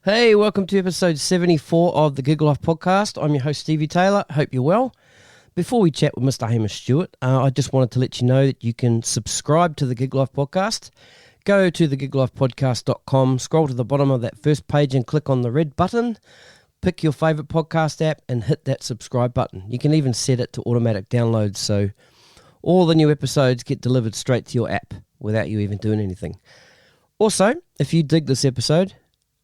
Hey, welcome to episode 74 of the Gig Life podcast. I'm your host, Stevie Taylor. Hope you're well. Before we chat with Mr. Hamish Stuart, I just wanted to let you know that you can subscribe to the Gig Life podcast. Go to thegiglifepodcast.com, scroll to the bottom of that first page and click on the red button. Pick your favourite podcast app and hit that subscribe button. You can even set it to automatic downloads, so all the new episodes get delivered straight to your app without you even doing anything. Also, if you dig this episode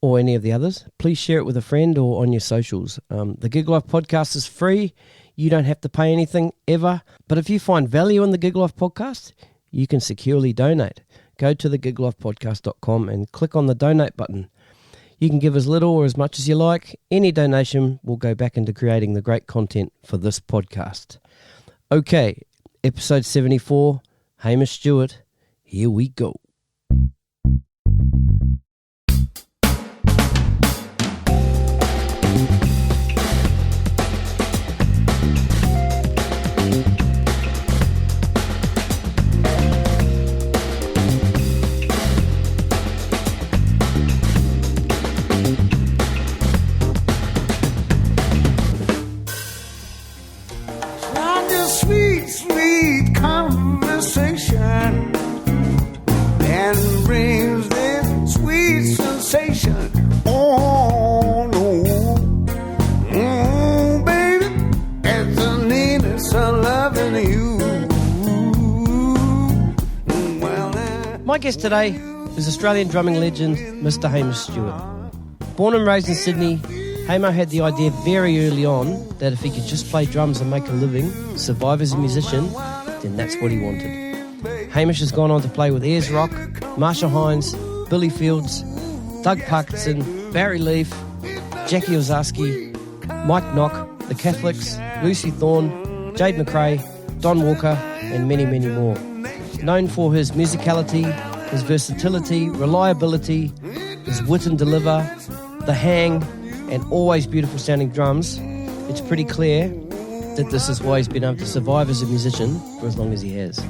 or any of the others, please share it with a friend or on your socials. The Gig Life podcast is free. You don't have to pay anything ever. But if you find value in the Gig Life podcast, you can securely donate. Go to thegiglifepodcast.com and click on the donate button. You can give as little or as much as you like. Any donation will go back into creating the great content for this podcast. Okay, episode 74, Hamish Stuart. Here we go. My guest today is Australian drumming legend Mr. Hamish Stuart. Born and raised in Sydney, Hamo had the idea very early on that if he could just play drums and make a living, survive as a musician, then that's what he wanted. Hamish has gone on to play with Ayers Rock, Marcia, Hines, Billy Fields, Doug Parkinson, Barry Leef, Jackie Orszaczky, Mike Nock, The Catholics, Lucie, Thorne, Jade MacRae, Don Walker, and many, many more. Known for his musicality, his versatility, reliability, his wit and deliver, the hang, and always beautiful sounding drums, it's pretty clear that this is why he's been able to survive as a musician for as long as he has.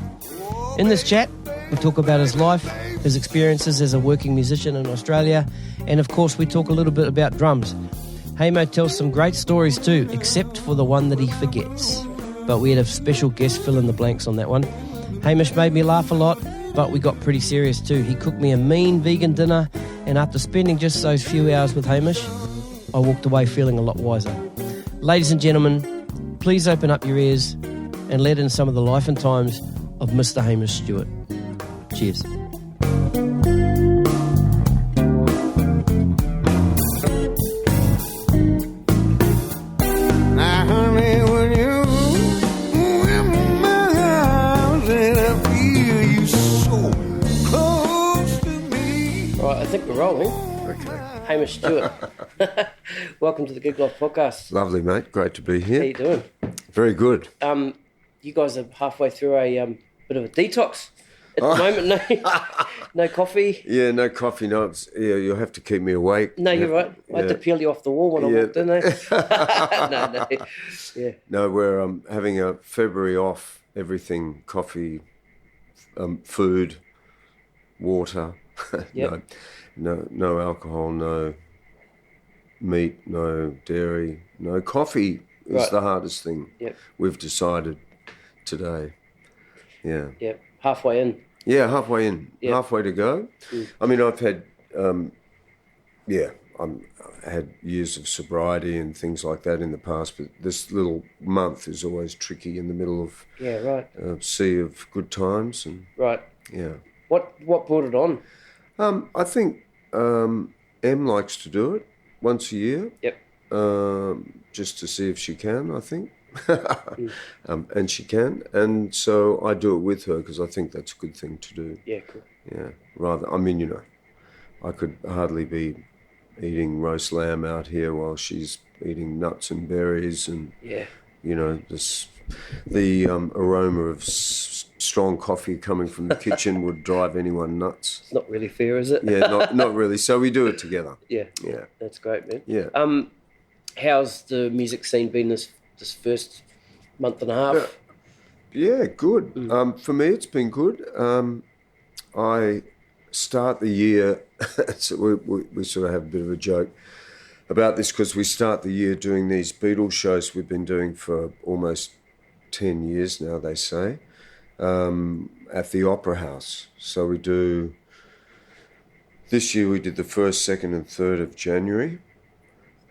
In this chat, we talk about his life, his experiences as a working musician in Australia, and of course we talk a little bit about drums. Hamo tells some great stories too, except for the one that he forgets. But we had a special guest fill in the blanks on that one. Hamish made me laugh a lot, but we got pretty serious too. He cooked me a mean vegan dinner, and after spending just those few hours with Hamish, I walked away feeling a lot wiser. Ladies and gentlemen, please open up your ears and let in some of the life and times of Mr. Hamish Stuart. Cheers. I think we're rolling. Okay. Hamish Stuart. Welcome to the Gig Life podcast. Lovely, mate. Great to be here. How you doing? Very good. You guys are halfway through a bit of a detox at the moment. No coffee. Yeah, no coffee. No, you'll have to keep me awake. No, you're right. I had to peel you off the wall when I walked in there. No. Yeah. No, we're having a February off. Everything: coffee, food, water. Yep. No alcohol, no meat, no dairy, no coffee is the hardest thing. Yep. We've decided today. Yeah. Yep. Halfway in. Yeah, halfway in. Yep. Halfway to go. Mm. I mean, I've had, I had years of sobriety and things like that in the past, but this little month is always tricky in the middle of a sea of good times. And right. Yeah. What brought it on? I think Em likes to do it once a year. Yep. Just to see if she can, I think. And she can. And so I do it with her because I think that's a good thing to do. Yeah, cool. Yeah. I could hardly be eating roast lamb out here while she's eating nuts and berries and, the aroma of strong coffee coming from the kitchen would drive anyone nuts. It's not really fair, is it? Yeah, not really. So we do it together. Yeah. Yeah. That's great, man. Yeah. How's the music scene been this first month and a half? Yeah, good. For me, it's been good. I start the year, so we sort of have a bit of a joke about this because we start the year doing these Beatles shows we've been doing for almost 10 years now, they say, at the Opera House. So we do, this year we did the 1st, 2nd and 3rd of January,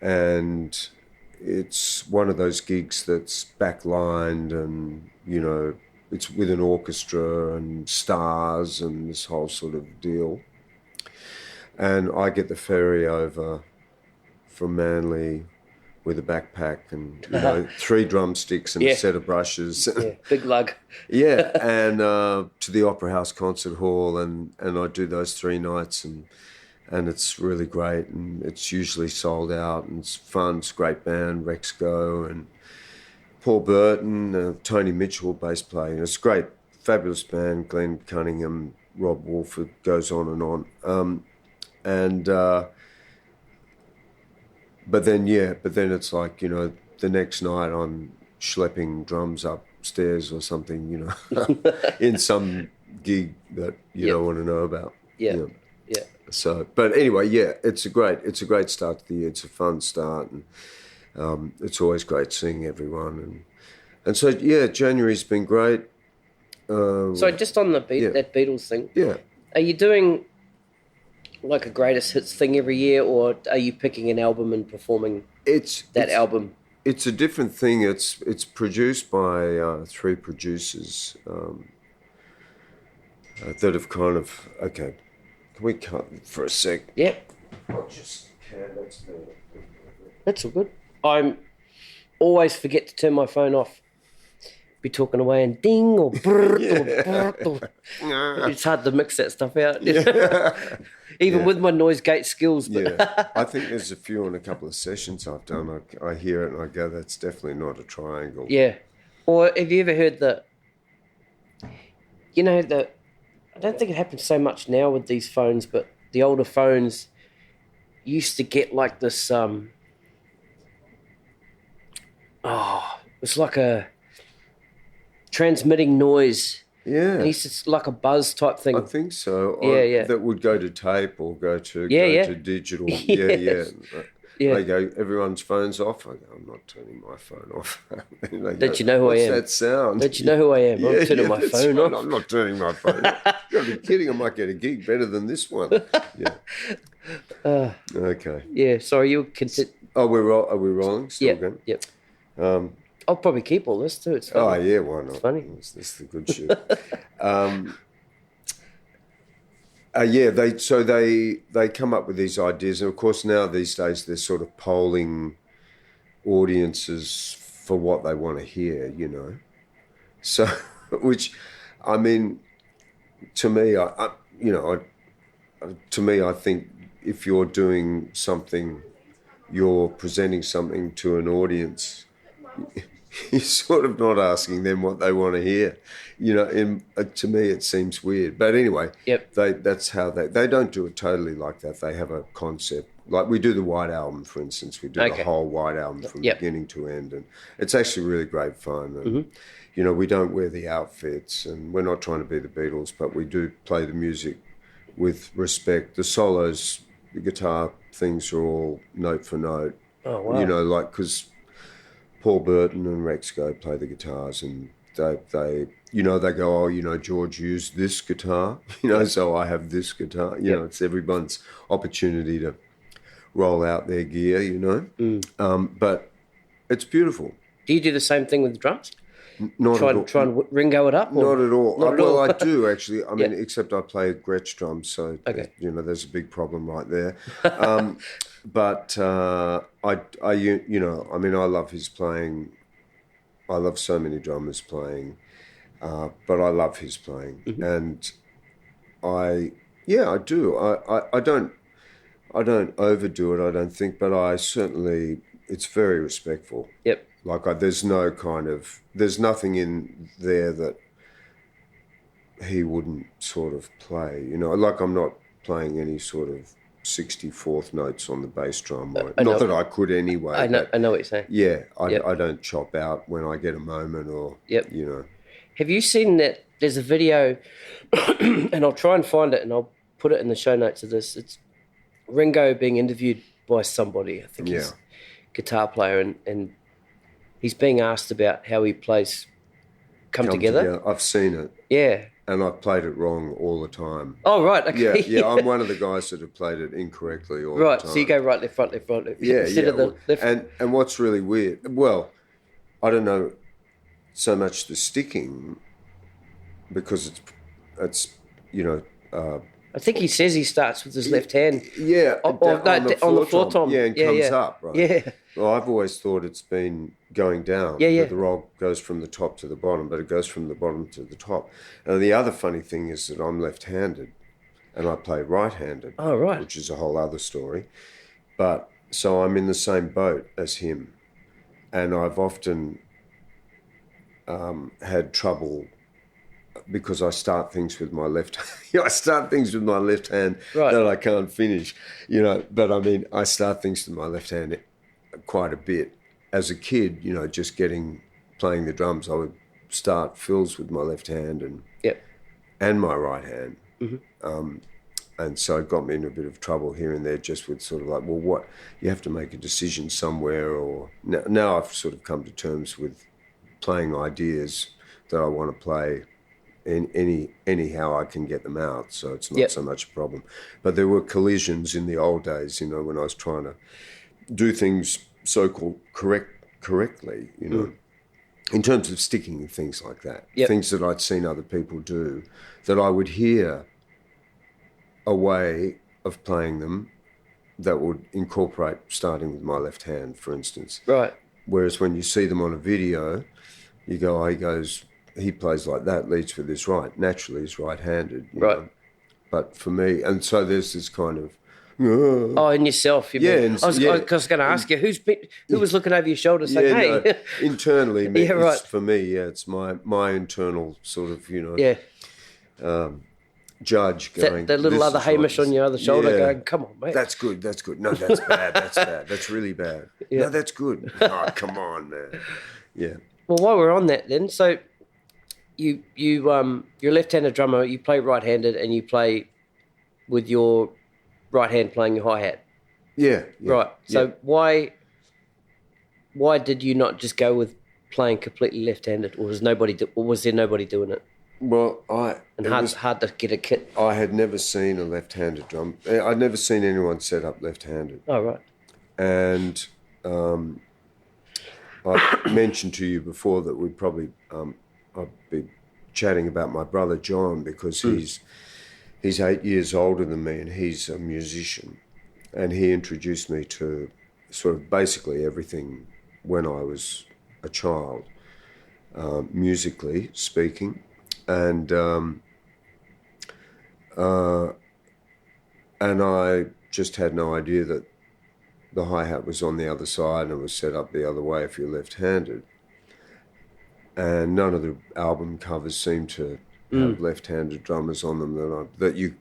and it's one of those gigs that's backlined and, you know, it's with an orchestra and stars and this whole sort of deal. And I get the ferry over from Manly with a backpack and, you know, 3 drumsticks and a set of brushes. Yeah, big lug. Yeah, and to the Opera House Concert Hall, and I do those 3 nights, and it's really great, and it's usually sold out, and it's fun. It's a great band, Rex Go, and Paul Burton, Tony Mitchell, bass player. It's a great, fabulous band. Glenn Cunningham, Rob Wolford, goes on and on. But then it's like, you know, the next night I'm schlepping drums upstairs or something, you know, in some gig that you don't want to know about. Yeah. So, but anyway, it's a great start to the year. It's a fun start, and it's always great seeing everyone, and so January's been great. So just on that Beatles thing, are you doing like a greatest hits thing every year, or are you picking an album and performing album? It's a different thing. It's produced by 3 producers that have kind of okay. Can we cut for a sec? Yeah. That's all good. I always forget to turn my phone off. Be talking away and ding or brrrt or it's hard to mix that stuff out. Even with my noise gate skills. But I think there's a few on a couple of sessions I've done. I hear it and I go, that's definitely not a triangle. Yeah. Or have you ever heard that, you know, I don't think it happens so much now with these phones, but the older phones used to get like this, it's like a transmitting noise. Yeah. And it's like a buzz type thing. I think so. Yeah. That would go to tape or go to digital. Yes. Yeah. They go, everyone's phone's off. I go, I'm not turning my phone off. Don't you know who I am? What's that sound? Don't you know who I am? I'm turning my phone off. I'm not turning my phone off. You've got to be kidding. I might get a gig better than this one. Yeah. Okay. Yeah, sorry, you continue. Oh, are we rolling? Still going? Yep. I'll probably keep all this too. It's funny. Oh, yeah, why not? It's funny. This is the good shit. They come up with these ideas, and of course now these days they're sort of polling audiences for what they want to hear, you know. So, which, I mean, to me, I think if you're doing something, you're presenting something to an audience, you're sort of not asking them what they want to hear. You know, to me it seems weird. But anyway, that's how they don't do it totally like that. They have a concept. Like we do the White Album, for instance. We do the whole White Album from beginning to end. And it's actually really great fun. And, you know, we don't wear the outfits and we're not trying to be the Beatles, but we do play the music with respect. The solos, the guitar things are all note for note. Oh, wow. You know, like, because Paul Burton and Rex Go play the guitars, and they you know, they go, oh, you know, George used this guitar, you know, so I have this guitar. You know, it's everyone's opportunity to roll out their gear, you know. But it's beautiful. Do you do the same thing with the drums? Not try at all. Try and ringo it up? Or? Not at all. Not at all. Well, I do actually. I mean, except I play Gretsch drums, so you know, there's a big problem right there. But you know, I mean, I love his playing. I love so many drummers playing, but I love his playing, and I do. I don't overdo it. I don't think, but I certainly. It's very respectful. Yep. Like there's nothing in there that he wouldn't sort of play. You know, like I'm not playing any sort of 64th notes on the bass drum. Not that I could anyway. I know what you're saying. Yeah, I don't chop out when I get a moment or, you know. Have you seen that there's a video, and I'll try and find it and I'll put it in the show notes of this. It's Ringo being interviewed by somebody. I think he's a guitar player, and he's being asked about how he plays Come Together. I've seen it. Yeah. And I've played it wrong all the time. Oh, right. Okay. Yeah. I'm one of the guys that have played it incorrectly all the time. Right, so you go right, left, front, left, right, left. Yeah, instead of the left. And what's really weird, well, I don't know so much the sticking because it's I think he says he starts with his left hand. Yeah. On the floor tom. Yeah, and comes up, right? Yeah. Well, I've always thought it's been going down. Yeah. That the roll goes from the top to the bottom, but it goes from the bottom to the top. And the other funny thing is that I'm left-handed and I play right-handed. Oh, right. Which is a whole other story. But so I'm in the same boat as him. And I've often had trouble because I start things with my left I start things with my left hand that I can't finish, but I mean I start things with my left hand quite a bit. As a kid, just playing the drums, I would start fills with my left hand and my right hand. Mm-hmm. And so it got me in a bit of trouble here and there just with sort of like, well, what, you have to make a decision somewhere, or now I've sort of come to terms with playing ideas that I want to play in anyhow I can get them out, so it's not so much a problem. But there were collisions in the old days, when I was trying to do things so-called correctly, in terms of sticking and things like that, things that I'd seen other people do, that I would hear a way of playing them that would incorporate starting with my left hand, for instance. Right. Whereas when you see them on a video, you go, he plays like that, leads with his right. Naturally, he's right-handed. Right. But for me, and so there's this kind of... in yourself. I was going to ask you, who was looking over your shoulder saying, hey? No, internally, for me, it's my internal sort of, judge going... That little other Hamish on your other shoulder going, come on, mate. That's good. No, that's bad. That's bad. That's really bad. Yeah. No, that's good. Oh, come on, man. Yeah. Well, while we're on that then, so... you're a left-handed drummer, you play right-handed and you play with your right hand playing your hi-hat. Yeah. Right. So why did you not just go with playing completely left-handed, or was there nobody doing it? Well, hard to get a kit. I had never seen a left-handed drum. I'd never seen anyone set up left-handed. Oh, right. And I mentioned to you before that we'd probably... I'd be chatting about my brother John because he's 8 years older than me and he's a musician, and he introduced me to sort of basically everything when I was a child, musically speaking, and I just had no idea that the hi-hat was on the other side and it was set up the other way if you're left-handed. And none of the album covers seemed to have left-handed drummers on them that you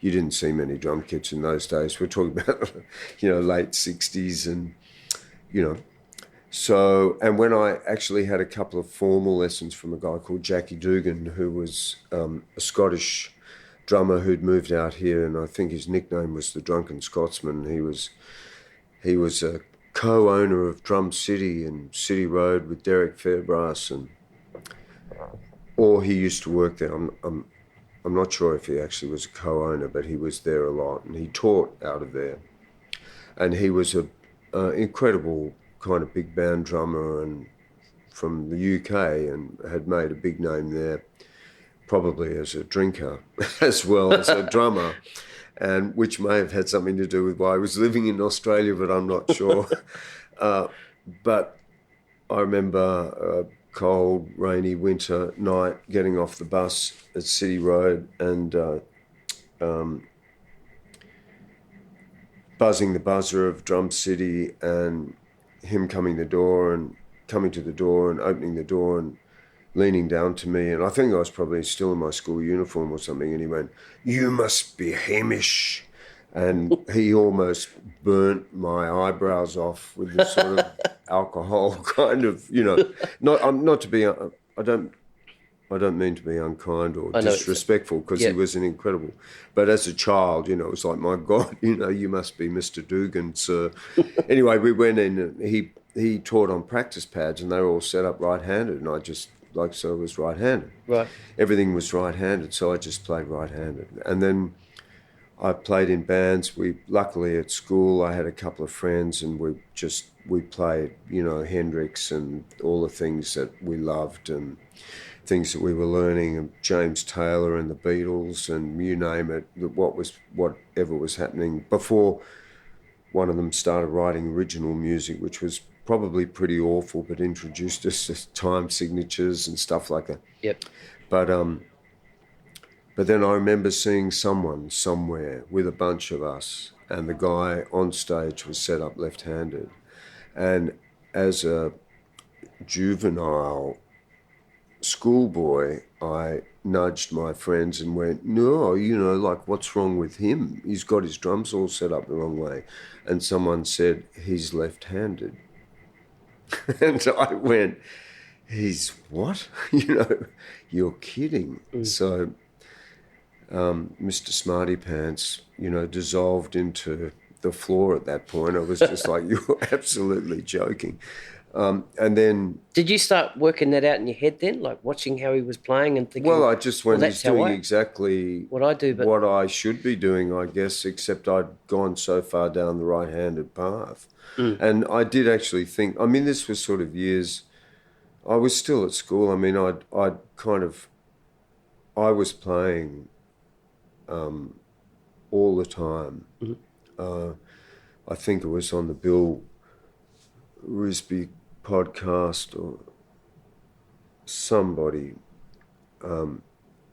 didn't see many drum kits in those days. We're talking about late 60s and so, and when I actually had a couple of formal lessons from a guy called Jackie Dugan, who was a Scottish drummer who'd moved out here, and I think his nickname was the Drunken Scotsman. He was a co-owner of Drum City and City Road with Derek Fairbrass, or he used to work there. I'm not sure if he actually was a co-owner, but he was there a lot, and he taught out of there. And he was a incredible kind of big band drummer and from the UK, and had made a big name there, probably as a drinker as well as a drummer. And which may have had something to do with why I was living in Australia, but I'm not sure. But I remember a cold, rainy winter night getting off the bus at City Road and buzzing the buzzer of Drum City, and him coming to the door and opening the door and leaning down to me, and I think I was probably still in my school uniform or something, and he went, "You must be Hamish," and he almost burnt my eyebrows off with this sort of alcohol kind of, not to be, I I don't mean to be unkind or I know disrespectful, because he was an incredible... But as a child, you know, it was like, my God, you know, you must be Mr. Dugan, sir. Anyway, we went in and he taught on practice pads, and they were all set up right-handed, and I just, like, so it was right-handed. Right. Everything was right-handed, so I just played right-handed. And then I played in bands. Luckily at school, I had a couple of friends, and we played, you know, Hendrix and all the things that we loved and things that we were learning, and James Taylor and the Beatles and you name it, whatever was happening before one of them started writing original music, which was probably pretty awful, but introduced us to time signatures and stuff like that. Yep. But then I remember seeing someone somewhere with a bunch of us, and the guy on stage was set up left-handed. And as a juvenile schoolboy, I nudged my friends and went, no, you know, like, what's wrong with him? He's got his drums all set up the wrong way. And someone said, he's left-handed. And I went, he's what? You know, you're kidding. So Mr. Smarty Pants, you know, dissolved into the floor at that point. I was just like, you're absolutely joking. And then... Did you start working that out in your head then, like watching how he was playing and thinking... Well, I just went, he's doing exactly what I do, but what I should be doing, I guess, except I'd gone so far down the right-handed path. And I did actually think... I mean, this was sort of years... I was still at school. I mean, I was playing all the time. I think it was on the Bill Risby podcast, or somebody on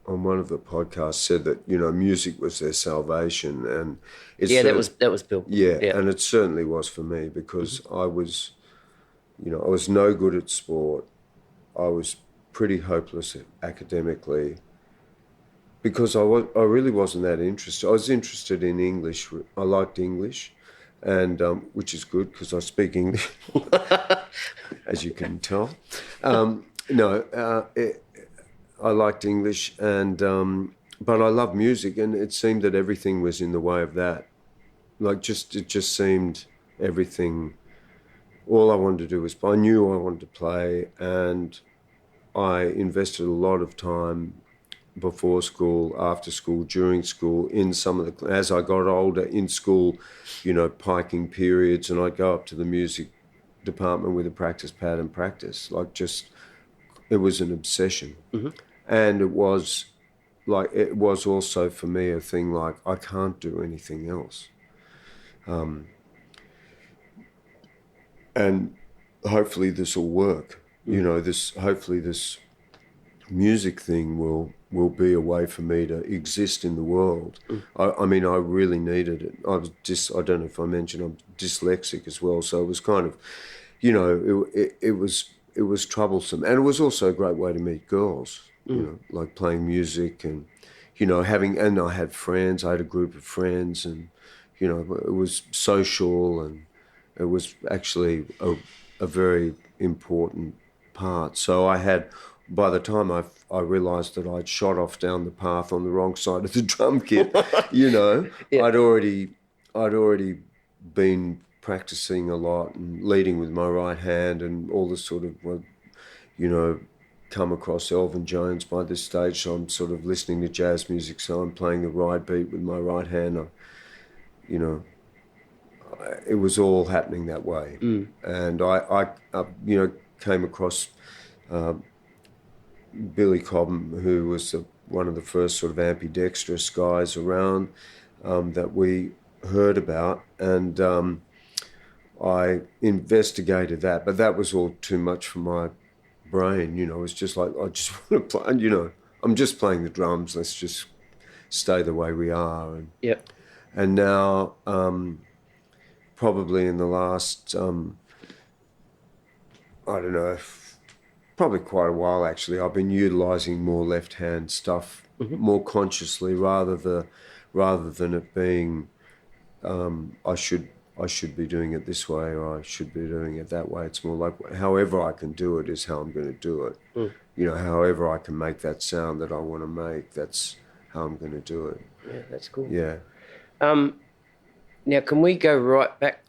one of the podcasts said that, you know, music was their salvation, and that was Bill. Yeah, and it certainly was for me, because I was no good at sport. I was pretty hopeless academically, because I really wasn't that interested. I was interested in English. I liked English. And which is good, because I speak English, as you can tell. I liked English, and but I loved music, and it seemed that everything was in the way of that. Like, it just seemed everything. All I wanted to do was, I knew I wanted to play, and I invested a lot of time before school, after school, during school, in some of the... As I got older, in school, you know, piking periods, and I'd go up to the music department with a practice pad and practice. Like, just... It was an obsession. And it was also for me a thing like, I can't do anything else. And hopefully this will work. You know, hopefully this music thing will be a way for me to exist in the world. I mean, I really needed it. I don't know if I mentioned, I'm dyslexic as well, so it was kind of, you know, it was troublesome. And it was also a great way to meet girls, you know, like playing music and, you know, and I had friends, I had a group of friends, and, you know, it was social, and it was actually a very important part. So by the time I realised that I'd shot off down the path on the wrong side of the drum kit, you know, I'd already been practising a lot and leading with my right hand and all this sort of, you know, come across Elvin Jones by this stage, so I'm sort of listening to jazz music, so I'm playing the ride beat with my right hand. You know, it was all happening that way. And I you know, came across... Billy Cobham, who was one of the first sort of ambidextrous guys around that we heard about, and I investigated that, but that was all too much for my brain. You know, it was just like, I just want to play, you know, I'm just playing the drums, let's just stay the way we are. And now, probably in the last, I don't know, probably quite a while actually, I've been utilising more left-hand stuff more consciously, rather than it being I should be doing it this way or I should be doing it that way. It's more like however I can do it is how I'm going to do it. however I can make that sound that I want to make, that's how I'm going to do it. Yeah, that's cool. Yeah. Now, can we go right back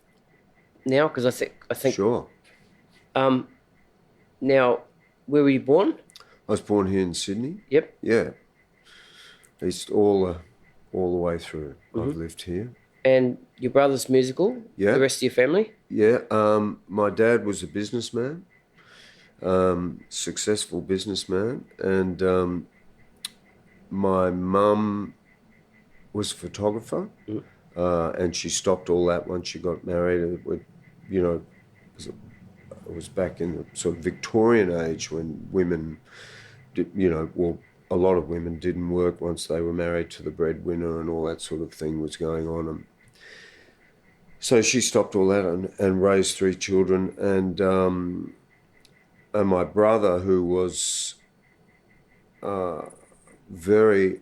now? Because I think. Sure. Now, where were you born? I was born here in Sydney. Yep. Yeah. All the way through. I've lived here. And your brother's musical? Yeah. The rest of your family? Yeah. My dad was a businessman, successful businessman, and my mum was a photographer, and she stopped all that once she got married. It was back in the sort of Victorian age when women did, a lot of women didn't work once they were married to the breadwinner, and all that sort of thing was going on. And so she stopped all that and raised 3 children. And my brother, who was very,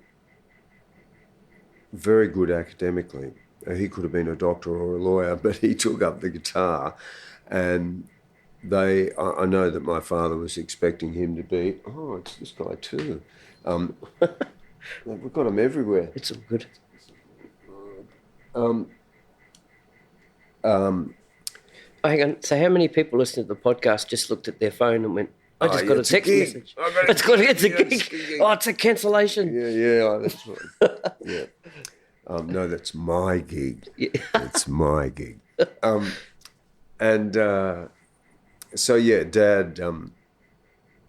very good academically, he could have been a doctor or a lawyer, but he took up the guitar. And I know that my father was expecting him to be, it's this guy too. We've got them everywhere. It's all good. Hang on. So how many people listening to the podcast just looked at their phone and went, I just got a text message. It's a gig. Oh, it's a cancellation. Yeah, that's right. Yeah. No, that's my gig. Yeah. It's my gig. So, yeah, Dad,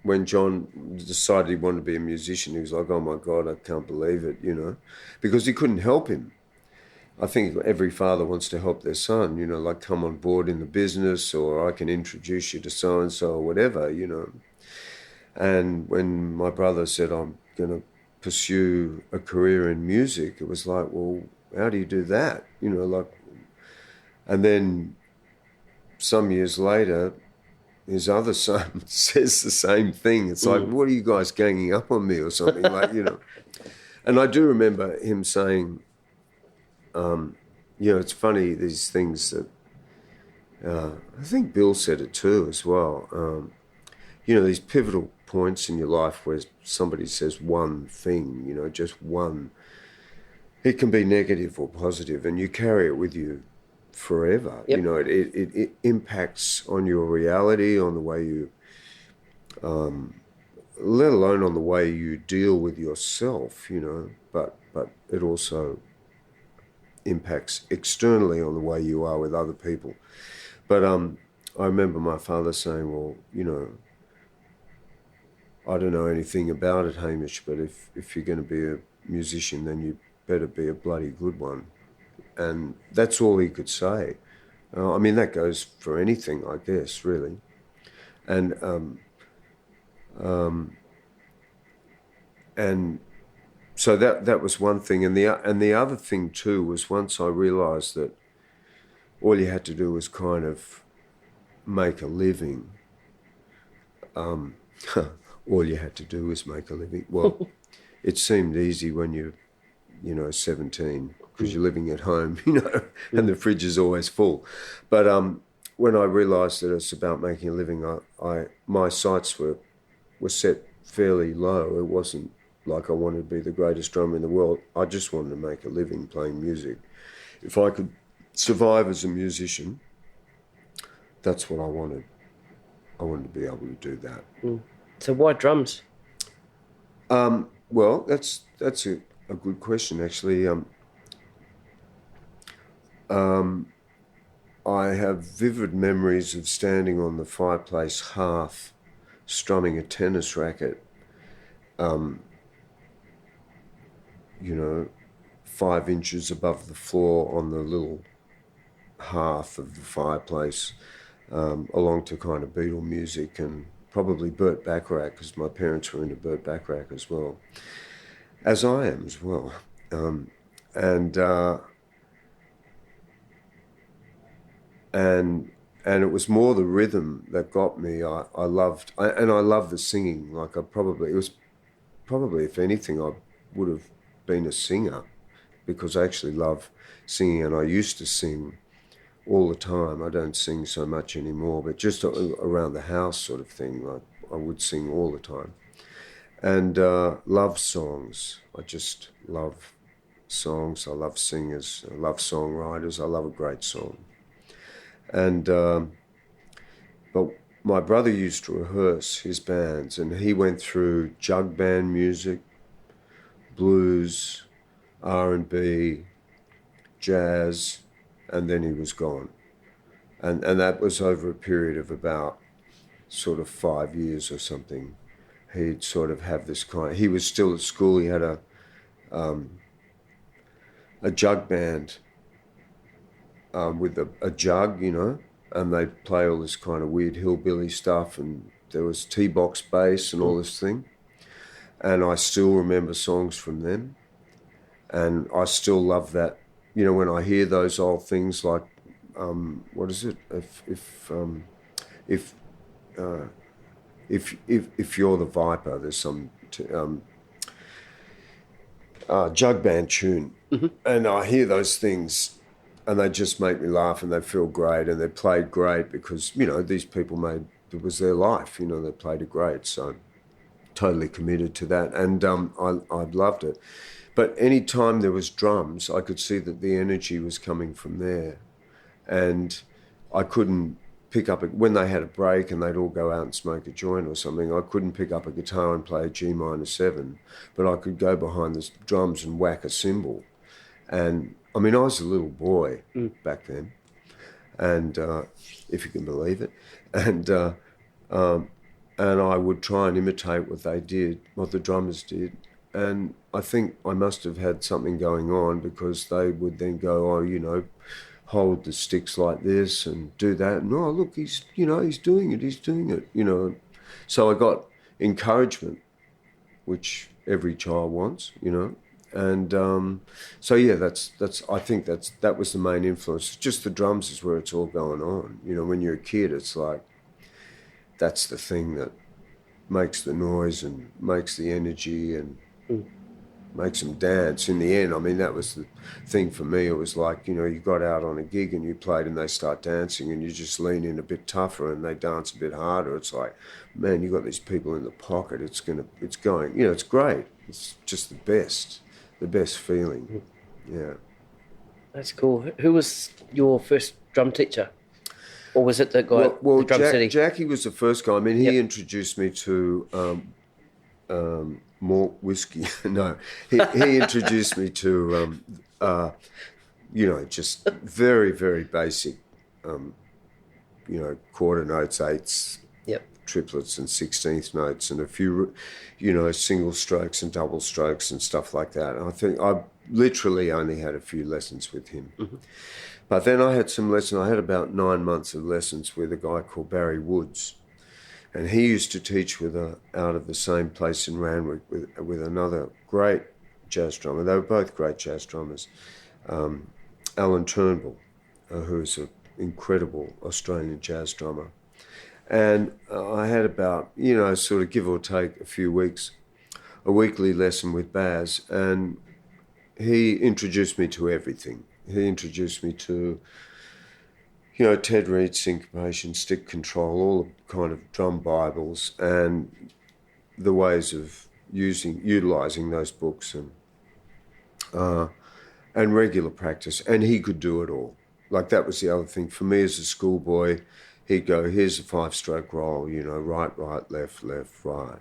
when John decided he wanted to be a musician, he was like, oh, my God, I can't believe it, because he couldn't help him. I think every father wants to help their son, like come on board in the business, or I can introduce you to so-and-so or whatever, And when my brother said, I'm going to pursue a career in music, it was like, well, how do you do that? And then some years later, his other son says the same thing. It's like, what are you guys ganging up on me or something? And I do remember him saying, it's funny, these things that, I think Bill said it too as well. These pivotal points in your life where somebody says one thing, just one. It can be negative or positive, and you carry it with you forever. Yep. It impacts on your reality, on the way you, let alone on the way you deal with yourself, but it also impacts externally on the way you are with other people. But I remember my father saying, well, I don't know anything about it, Hamish, but if you're going to be a musician, then you better be a bloody good one. And that's all he could say. That goes for anything, I guess, really. And so that was one thing. And the other thing too was once I realised that all you had to do was kind of make a living. All you had to do was make a living. Well, it seemed easy when you're, 17, because you're living at home, and the fridge is always full. But when I realised that it's about making a living, my sights were set fairly low. It wasn't like I wanted to be the greatest drummer in the world. I just wanted to make a living playing music. If I could survive as a musician, that's what I wanted. I wanted to be able to do that. So why drums? Well, that's a good question, actually. I have vivid memories of standing on the fireplace hearth, strumming a tennis racket, 5 inches above the floor on the little hearth of the fireplace, along to kind of Beatle music and probably Burt Bacharach, because my parents were into Burt Bacharach as well, as I am as well. And it was more the rhythm that got me. I loved the singing. It was probably, if anything, I would have been a singer, because I actually love singing, and I used to sing all the time. I don't sing so much anymore, but just around the house sort of thing. I would sing all the time. and love songs. I just love songs. I love singers. I love songwriters. I love a great song. And but my brother used to rehearse his bands, and he went through jug band music, blues, R&B, jazz, and then he was gone. And that was over a period of about sort of 5 years or something. He'd sort of have this kind. He was still at school. He had a jug band with a jug, you know, and they'd play all this kind of weird hillbilly stuff, and there was T-box bass and all this thing. And I still remember songs from them, and I still love that. You know, when I hear those old things like, what is it? If you're the Viper, there's some jug band tune, and I hear those things, and they just make me laugh, and they feel great, and they played great because, you know, these people it was their life, you know, they played it great, so totally committed to that, and I loved it. But any time there was drums, I could see that the energy was coming from there, and I couldn't pick up when they had a break and they'd all go out and smoke a joint or something. I couldn't pick up a guitar and play a G minor 7, but I could go behind the drums and whack a cymbal. And I mean, I was a little boy back then, and if you can believe it, and I would try and imitate what they did, what the drummers did. And I think I must have had something going on, because they would then go, oh, you know, hold the sticks like this and do that. And, oh, look, he's doing it, you know. So I got encouragement, which every child wants, you know. And so, yeah, I think that was the main influence. Just the drums is where it's all going on. You know, when you're a kid, it's like, that's the thing that makes the noise and makes the energy and makes them dance. In the end, I mean, that was the thing for me. It was like, you know, you got out on a gig and you played and they start dancing, and you just lean in a bit tougher and they dance a bit harder. It's like, man, you got these people in the pocket. It's going, you know, it's great. It's just the best feeling. Yeah. That's cool. Who was your first drum teacher? Or was it the guy at the Drum City? Jackie was the first guy. I mean, he introduced me to more whiskey. No, he introduced me to, you know, just very, very basic, you know, quarter notes, eighths, triplets and 16th notes, and a few, you know, single strokes and double strokes and stuff like that. And I think I literally only had a few lessons with him. But then I had some lessons. I had about 9 months of lessons with a guy called Barry Woods. And he used to teach out of the same place in Randwick with another great jazz drummer. They were both great jazz drummers. Alan Turnbull, who's an incredible Australian jazz drummer. And I had about, you know, sort of give or take a few weeks, a weekly lesson with Baz. And he introduced me to everything. He introduced me to, you know, Ted Reed syncopation, stick control, all the kind of drum bibles, and the ways of utilising those books, and regular practice. And he could do it all. Like, that was the other thing. For me as a schoolboy, he'd go, here's a 5-stroke roll, you know, right, right, left, left, right,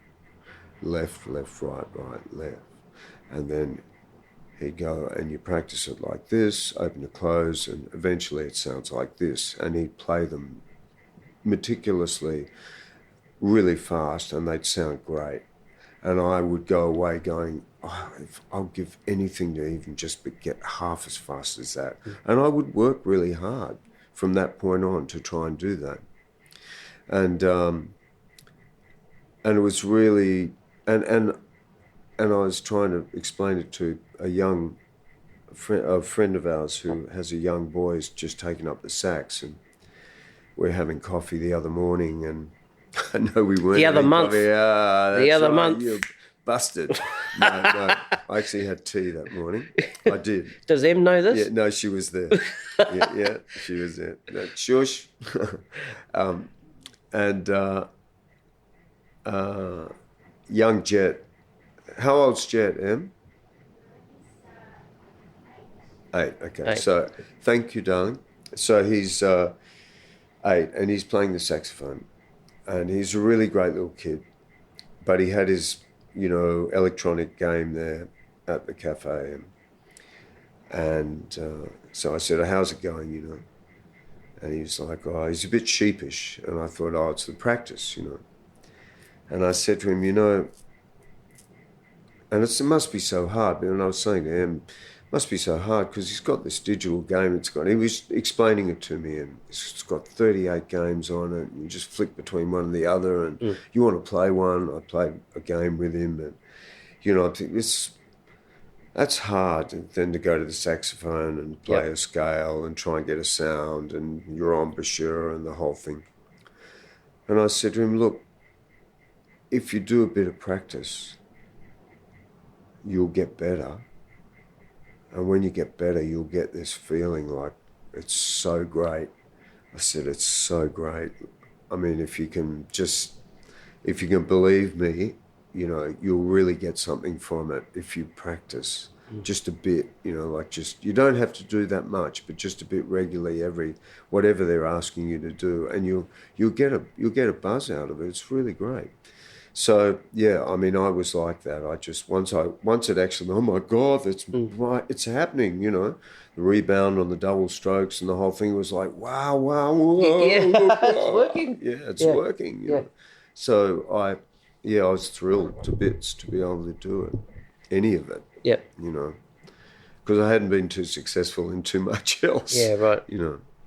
left, left, right, right, left. And then he'd go, and you practice it like this, open to close, and eventually it sounds like this. And he'd play them meticulously, really fast, and they'd sound great. And I would go away going, oh, I'll give anything to even just get half as fast as that. And I would work really hard from that point on to try and do that. And it was really, and I was trying to explain it to a friend of ours who has a young boy who's just taken up the sax, and we're having coffee the other morning, and I know we weren't. The other month. Coffee. The other month. You're busted. No, I actually had tea that morning. I did. Does Em know this? Yeah, no, she was there. yeah, she was there. No, shush. Young Jet How old's Jade, Em? 8, okay. 8. So, thank you, darling. So he's 8 and he's playing the saxophone. And he's a really great little kid. But he had his, electronic game there at the cafe. And so I said, how's it going, And he was like, he's a bit sheepish. And I thought, it's the practice, And I said to him, and it must be so hard. And I was saying to him, it must be so hard because he's got this digital game. He was explaining it to me, and it's got 38 games on it. And you just flick between one and the other, and you want to play one. I played a game with him, and I think that's hard. And then to go to the saxophone and play a scale and try and get a sound and your embouchure and the whole thing. And I said to him, look, if you do a bit of practice, you'll get better. And when you get better, you'll get this feeling like it's so great. I said, it's so great. I mean, if you can believe me, you'll really get something from it if you practice just a bit, you don't have to do that much, but just a bit regularly whatever they're asking you to do, and you'll get a buzz out of it. It's really great. So yeah, I mean, I was like that. I just once it actually, oh my God, that's right, it's happening. The rebound on the double strokes and the whole thing was like, wow, whoa, it's working. Yeah, it's working. You know? So I was thrilled to bits to be able to do it, any of it. Yeah. Because I hadn't been too successful in too much else. Yeah, right.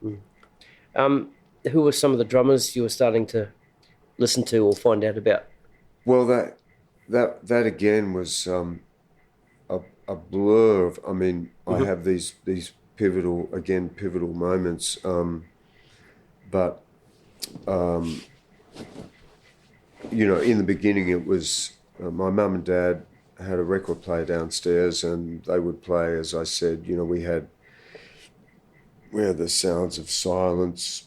Who were some of the drummers you were starting to listen to or find out about? Well, that again was a blur of. I mean, I have these pivotal moments, but in the beginning it was my mum and dad had a record player downstairs, and they would play, as I said. We had the Sounds of Silence,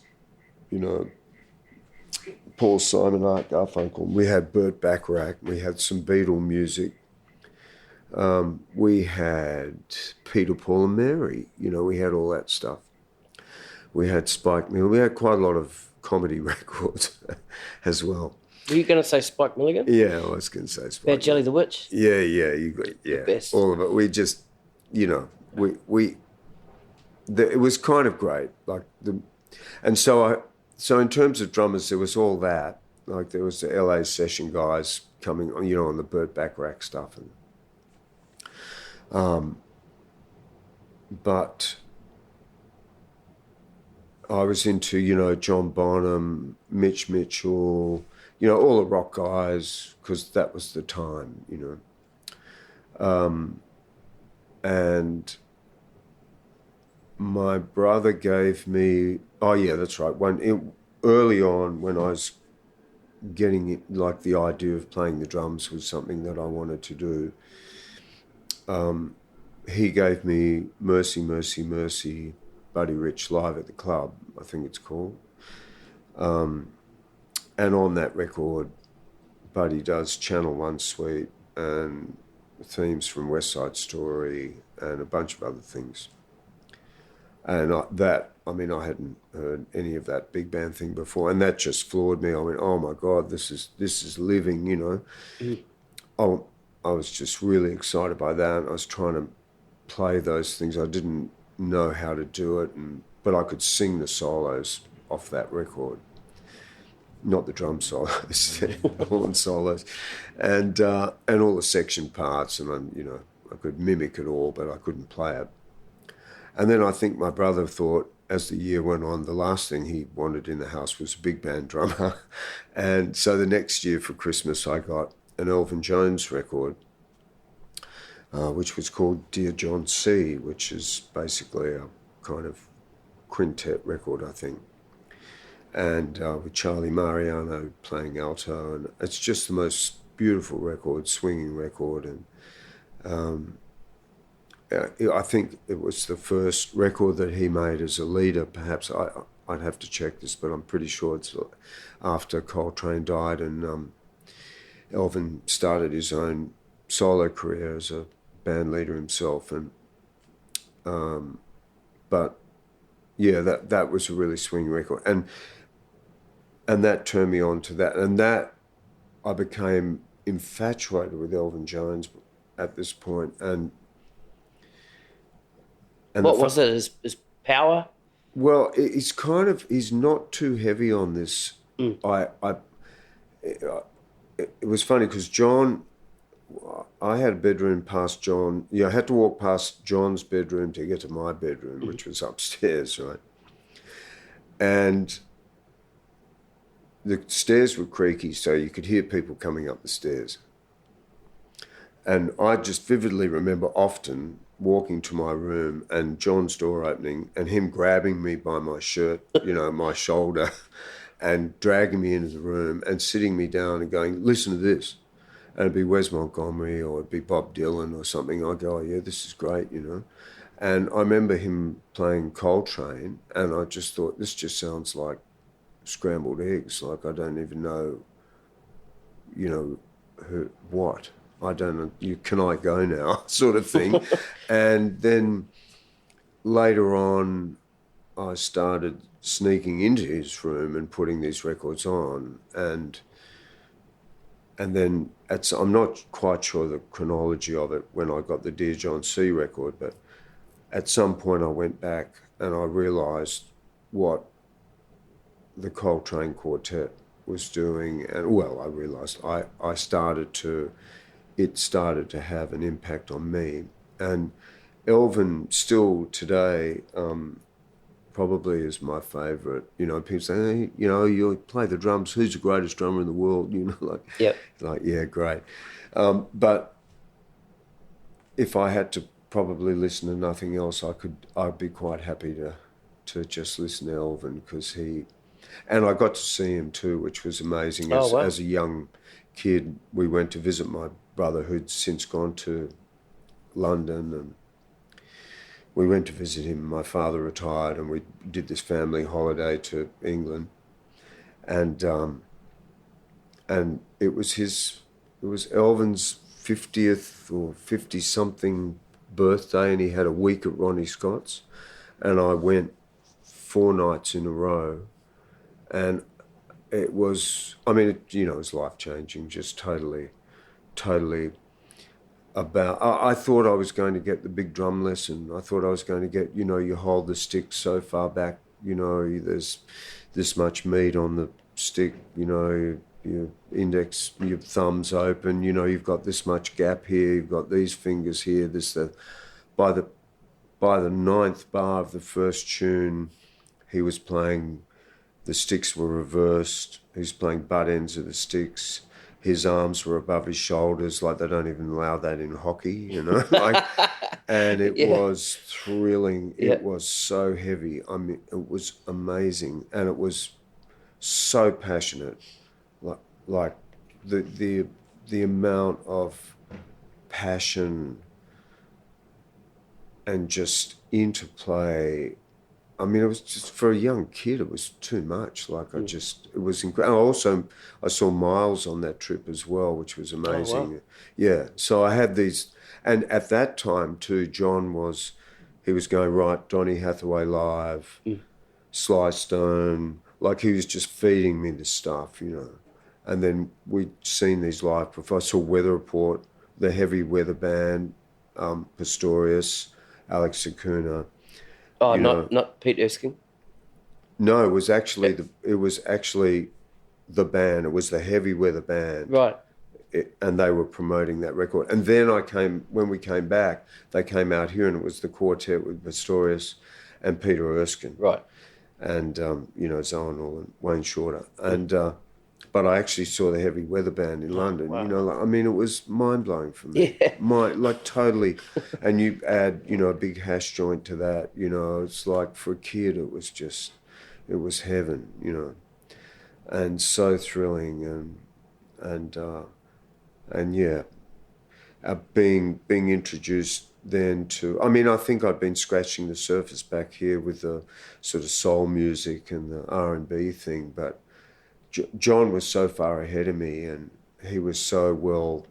Paul Simon, Art Garfunkel. We had Burt Bacharach. We had some Beatle music. We had Peter, Paul and Mary. We had all that stuff. We had Spike Milligan. We had quite a lot of comedy records as well. Were you going to say Spike Milligan? Yeah, I was going to say Spike. About Jelly the Witch? Yeah, Best. All of it. We just, it was kind of great. So in terms of drummers, there was all that. Like there was the LA session guys coming, on the Burt Bacharach stuff, but I was into, John Bonham, Mitch Mitchell, all the rock guys, because that was the time, and my brother gave me, that's right, early on when I was getting it, like the idea of playing the drums was something that I wanted to do, he gave me Mercy, Mercy, Mercy, Buddy Rich Live at the Club, I think it's called. And on that record, Buddy does Channel 1 Suite and themes from West Side Story and a bunch of other things. And I hadn't heard any of that big band thing before, and that just floored me. I went, oh my God, this is living, I was just really excited by that. And I was trying to play those things. I didn't know how to do it, but I could sing the solos off that record. Not the drum solos, the horn solos, and all the section parts, and I could mimic it all, but I couldn't play it. And then I think my brother thought, as the year went on, the last thing he wanted in the house was a big band drummer, and so the next year for Christmas I got an Elvin Jones record, which was called Dear John C., which is basically a kind of quintet record, I think. And with Charlie Mariano playing alto, and it's just the most beautiful record, swinging record, and I think it was the first record that he made as a leader. Perhaps I'd have to check this, but I'm pretty sure it's after Coltrane died, and Elvin started his own solo career as a band leader himself, and but yeah, that was a really swing record, and that turned me on to that, and that I became infatuated with Elvin Jones at this point, and what was it? His power? Well, he's not too heavy on this. It was funny because I had a bedroom past John. I had to walk past John's bedroom to get to my bedroom, which was upstairs, right? And the stairs were creaky, so you could hear people coming up the stairs. And I just vividly remember often walking to my room and John's door opening and him grabbing me by my shirt, my shoulder, and dragging me into the room and sitting me down and going, listen to this. And it'd be Wes Montgomery or it'd be Bob Dylan or something. I'd go, oh, yeah, this is great, And I remember him playing Coltrane, and I just thought, this just sounds like scrambled eggs. Like, I don't even know, what. I don't know, can I go now, sort of thing. And then later on, I started sneaking into his room and putting these records on. And then I'm not quite sure the chronology of it when I got the Dear John C record, but at some point I went back and I realised what the Coltrane Quartet was doing. And, well, I realised it started to have an impact on me. And Elvin still today probably is my favourite. People say, hey, you play the drums, who's the greatest drummer in the world? Yep. Like, yeah, great. But if I had to probably listen to nothing else, I'd be quite happy to just listen to Elvin, because and I got to see him too, which was amazing. As a young kid, we went to visit my brother, who'd since gone to London, and we went to visit him. My father retired, and we did this family holiday to England, and it was Elvin's 50th or 50-something birthday, and he had a week at Ronnie Scott's, and I went 4 nights in a row, and it was, it was life-changing, just totally about, I thought I was going to get the big drum lesson. I thought I was going to get, you hold the stick so far back, there's this much meat on the stick, your index, your thumbs open, you've got this much gap here, you've got these fingers here, by the 9th bar of the first tune, he was playing, the sticks were reversed, he was playing butt ends of the sticks, his arms were above his shoulders, like they don't even allow that in hockey, and it was thrilling. It was so heavy. It was amazing, and it was so passionate. Like the amount of passion and just interplay. It was just, for a young kid, it was too much. It was incredible. Also, I saw Miles on that trip as well, which was amazing. Oh, wow. Yeah, so I had these, and at that time too, he was going, right, Donny Hathaway live, Sly Stone, like he was just feeding me this stuff, And then we'd seen these live performances. I saw Weather Report, the heavy weather band, Pistorius, Alex Acuna. Oh, not Pete Erskine? No, it was actually the band. It was the heavy weather band. Right. And they were promoting that record. And then when we came back, they came out here, and it was the quartet with Pistorius and Peter Erskine. Right. And, Zonal and Wayne Shorter. And but I actually saw the heavy weather band in London. Wow. It was mind-blowing for me. Yeah. Totally. And you add, a big hash joint to that, it's like, for a kid, it was heaven, and so thrilling, and yeah, being introduced then to, I think I'd been scratching the surface back here with the sort of soul music and the R&B thing, but John was so far ahead of me, and he was so well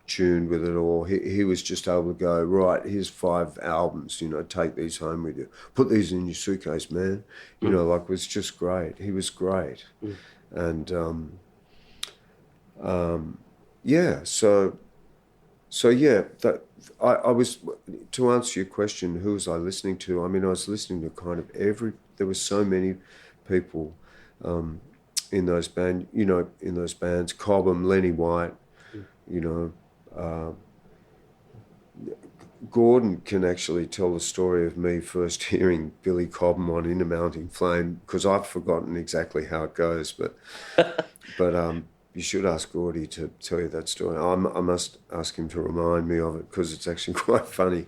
tuned with it all. He was just able to go, right, here's 5 albums, you know, take these home with you. Put these in your suitcase, man. You know, like, it was just great. He was great. And, yeah, so yeah, that I was, to answer your question, who was I listening to? I mean, I was listening to kind of there were so many people in those bands, Cobham, Lenny White, you know, Gordon can actually tell the story of me first hearing Billy Cobham on In a Mounting Flame, because I've forgotten exactly how it goes, but you should ask Gordy to tell you that story. I must ask him to remind me of it, because it's actually quite funny.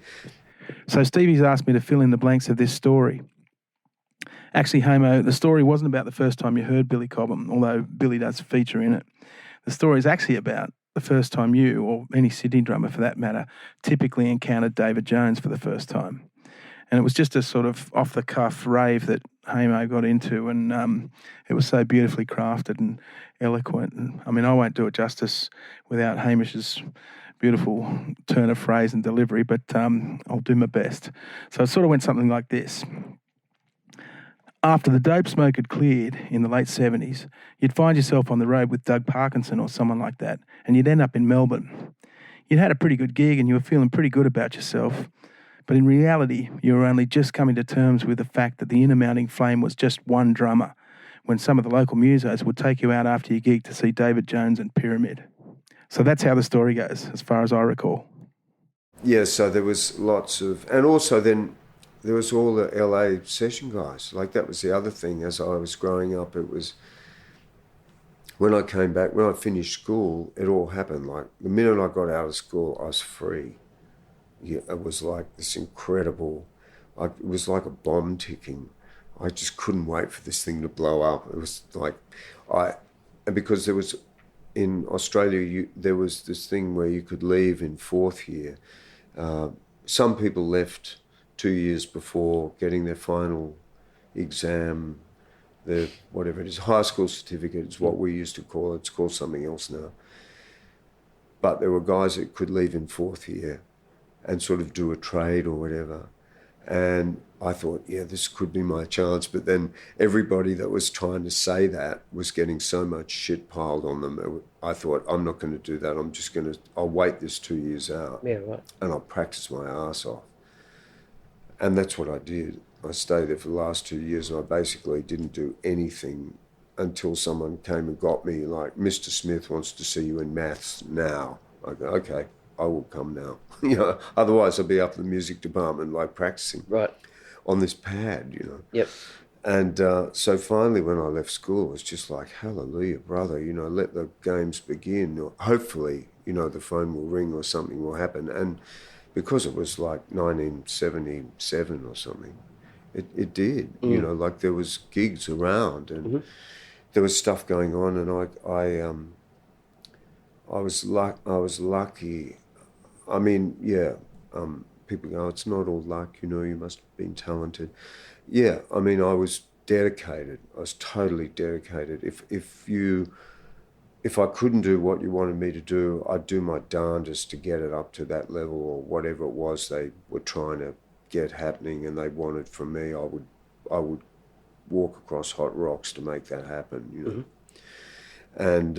So Stevie's asked me to fill in the blanks of this story. Actually, Hamo, the story wasn't about the first time you heard Billy Cobham, although Billy does feature in it. The story is actually about the first time you, or any Sydney drummer for that matter, typically encountered David Jones for the first time. And it was just a sort of off-the-cuff rave that Hamo got into, and it was so beautifully crafted and eloquent. And, I mean, I won't do it justice without Hamish's beautiful turn of phrase and delivery, but I'll do my best. So it sort of went something like this. After the dope smoke had cleared in the late 70s, you'd find yourself on the road with Doug Parkinson or someone like that, and you'd end up in Melbourne. You'd had a pretty good gig and you were feeling pretty good about yourself, but in reality, you were only just coming to terms with the fact that the In a Mounting Flame was just one drummer, when some of the local musos would take you out after your gig to see David Jones and Pyramid. So that's how the story goes, as far as I recall. Yeah, so there was lots of... And also then there was all the LA session guys. Like, that was the other thing. As I was growing up, it was... When I came back, when I finished school, it all happened. Like, the minute I got out of school, I was free. Yeah, it was like this incredible... it was like a bomb ticking. I just couldn't wait for this thing to blow up. It was like... And because there was... In Australia, there was this thing where you could leave in 4th year. Some people left 2 years before getting their final exam, their whatever it is, high school certificate is what we used to call it. It's called something else now. But there were guys that could leave in 4th year and sort of do a trade or whatever. And I thought, yeah, this could be my chance. But then everybody that was trying to say that was getting so much shit piled on them. I thought, I'm not going to do that. I'll wait this 2 years out. Yeah, right. And I'll practice my ass off. And that's what I did. I stayed there for the last 2 years, and I basically didn't do anything until someone came and got me, like, Mr. Smith wants to see you in maths now. I go, okay, I will come now. You know, otherwise I'll be up in the music department, like, practicing. Right. On this pad, you know. Yep. And so finally when I left school, it was just like, hallelujah, brother, you know, let the games begin. Or hopefully, you know, the phone will ring or something will happen. And because it was like 1977 or something, it did. You know, like, there was gigs around and there was stuff going on, and I was lucky. I mean, yeah, people go, it's not all luck, you know, you must have been talented. Yeah, I mean, I was dedicated. I was totally dedicated. If I couldn't do what you wanted me to do, I'd do my darndest to get it up to that level, or whatever it was they were trying to get happening and they wanted from me. I would walk across hot rocks to make that happen, you know. And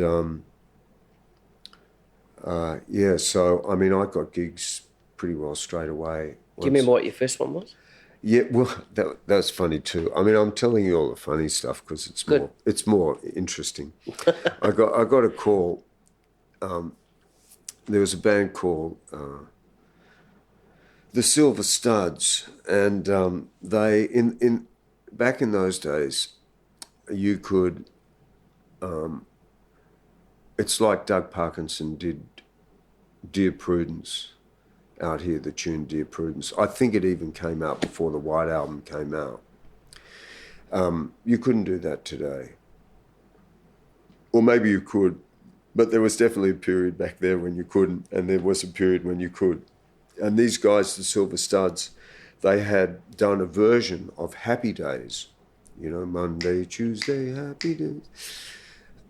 yeah, so I mean, I got gigs pretty well straight away. Do you remember what your first one was? Yeah, well, that's funny too. I mean, I'm telling you all the funny stuff because it's more interesting. I got a call. There was a band called the Silver Studs, and they back in those days, you could. It's like Doug Parkinson did Dear Prudence out here, the tune Dear Prudence. I think it even came out before the White Album came out. You couldn't do that today. Or maybe you could, but there was definitely a period back there when you couldn't, and there was a period when you could. And these guys, the Silver Studs, they had done a version of Happy Days, you know, Monday, Tuesday, Happy Days.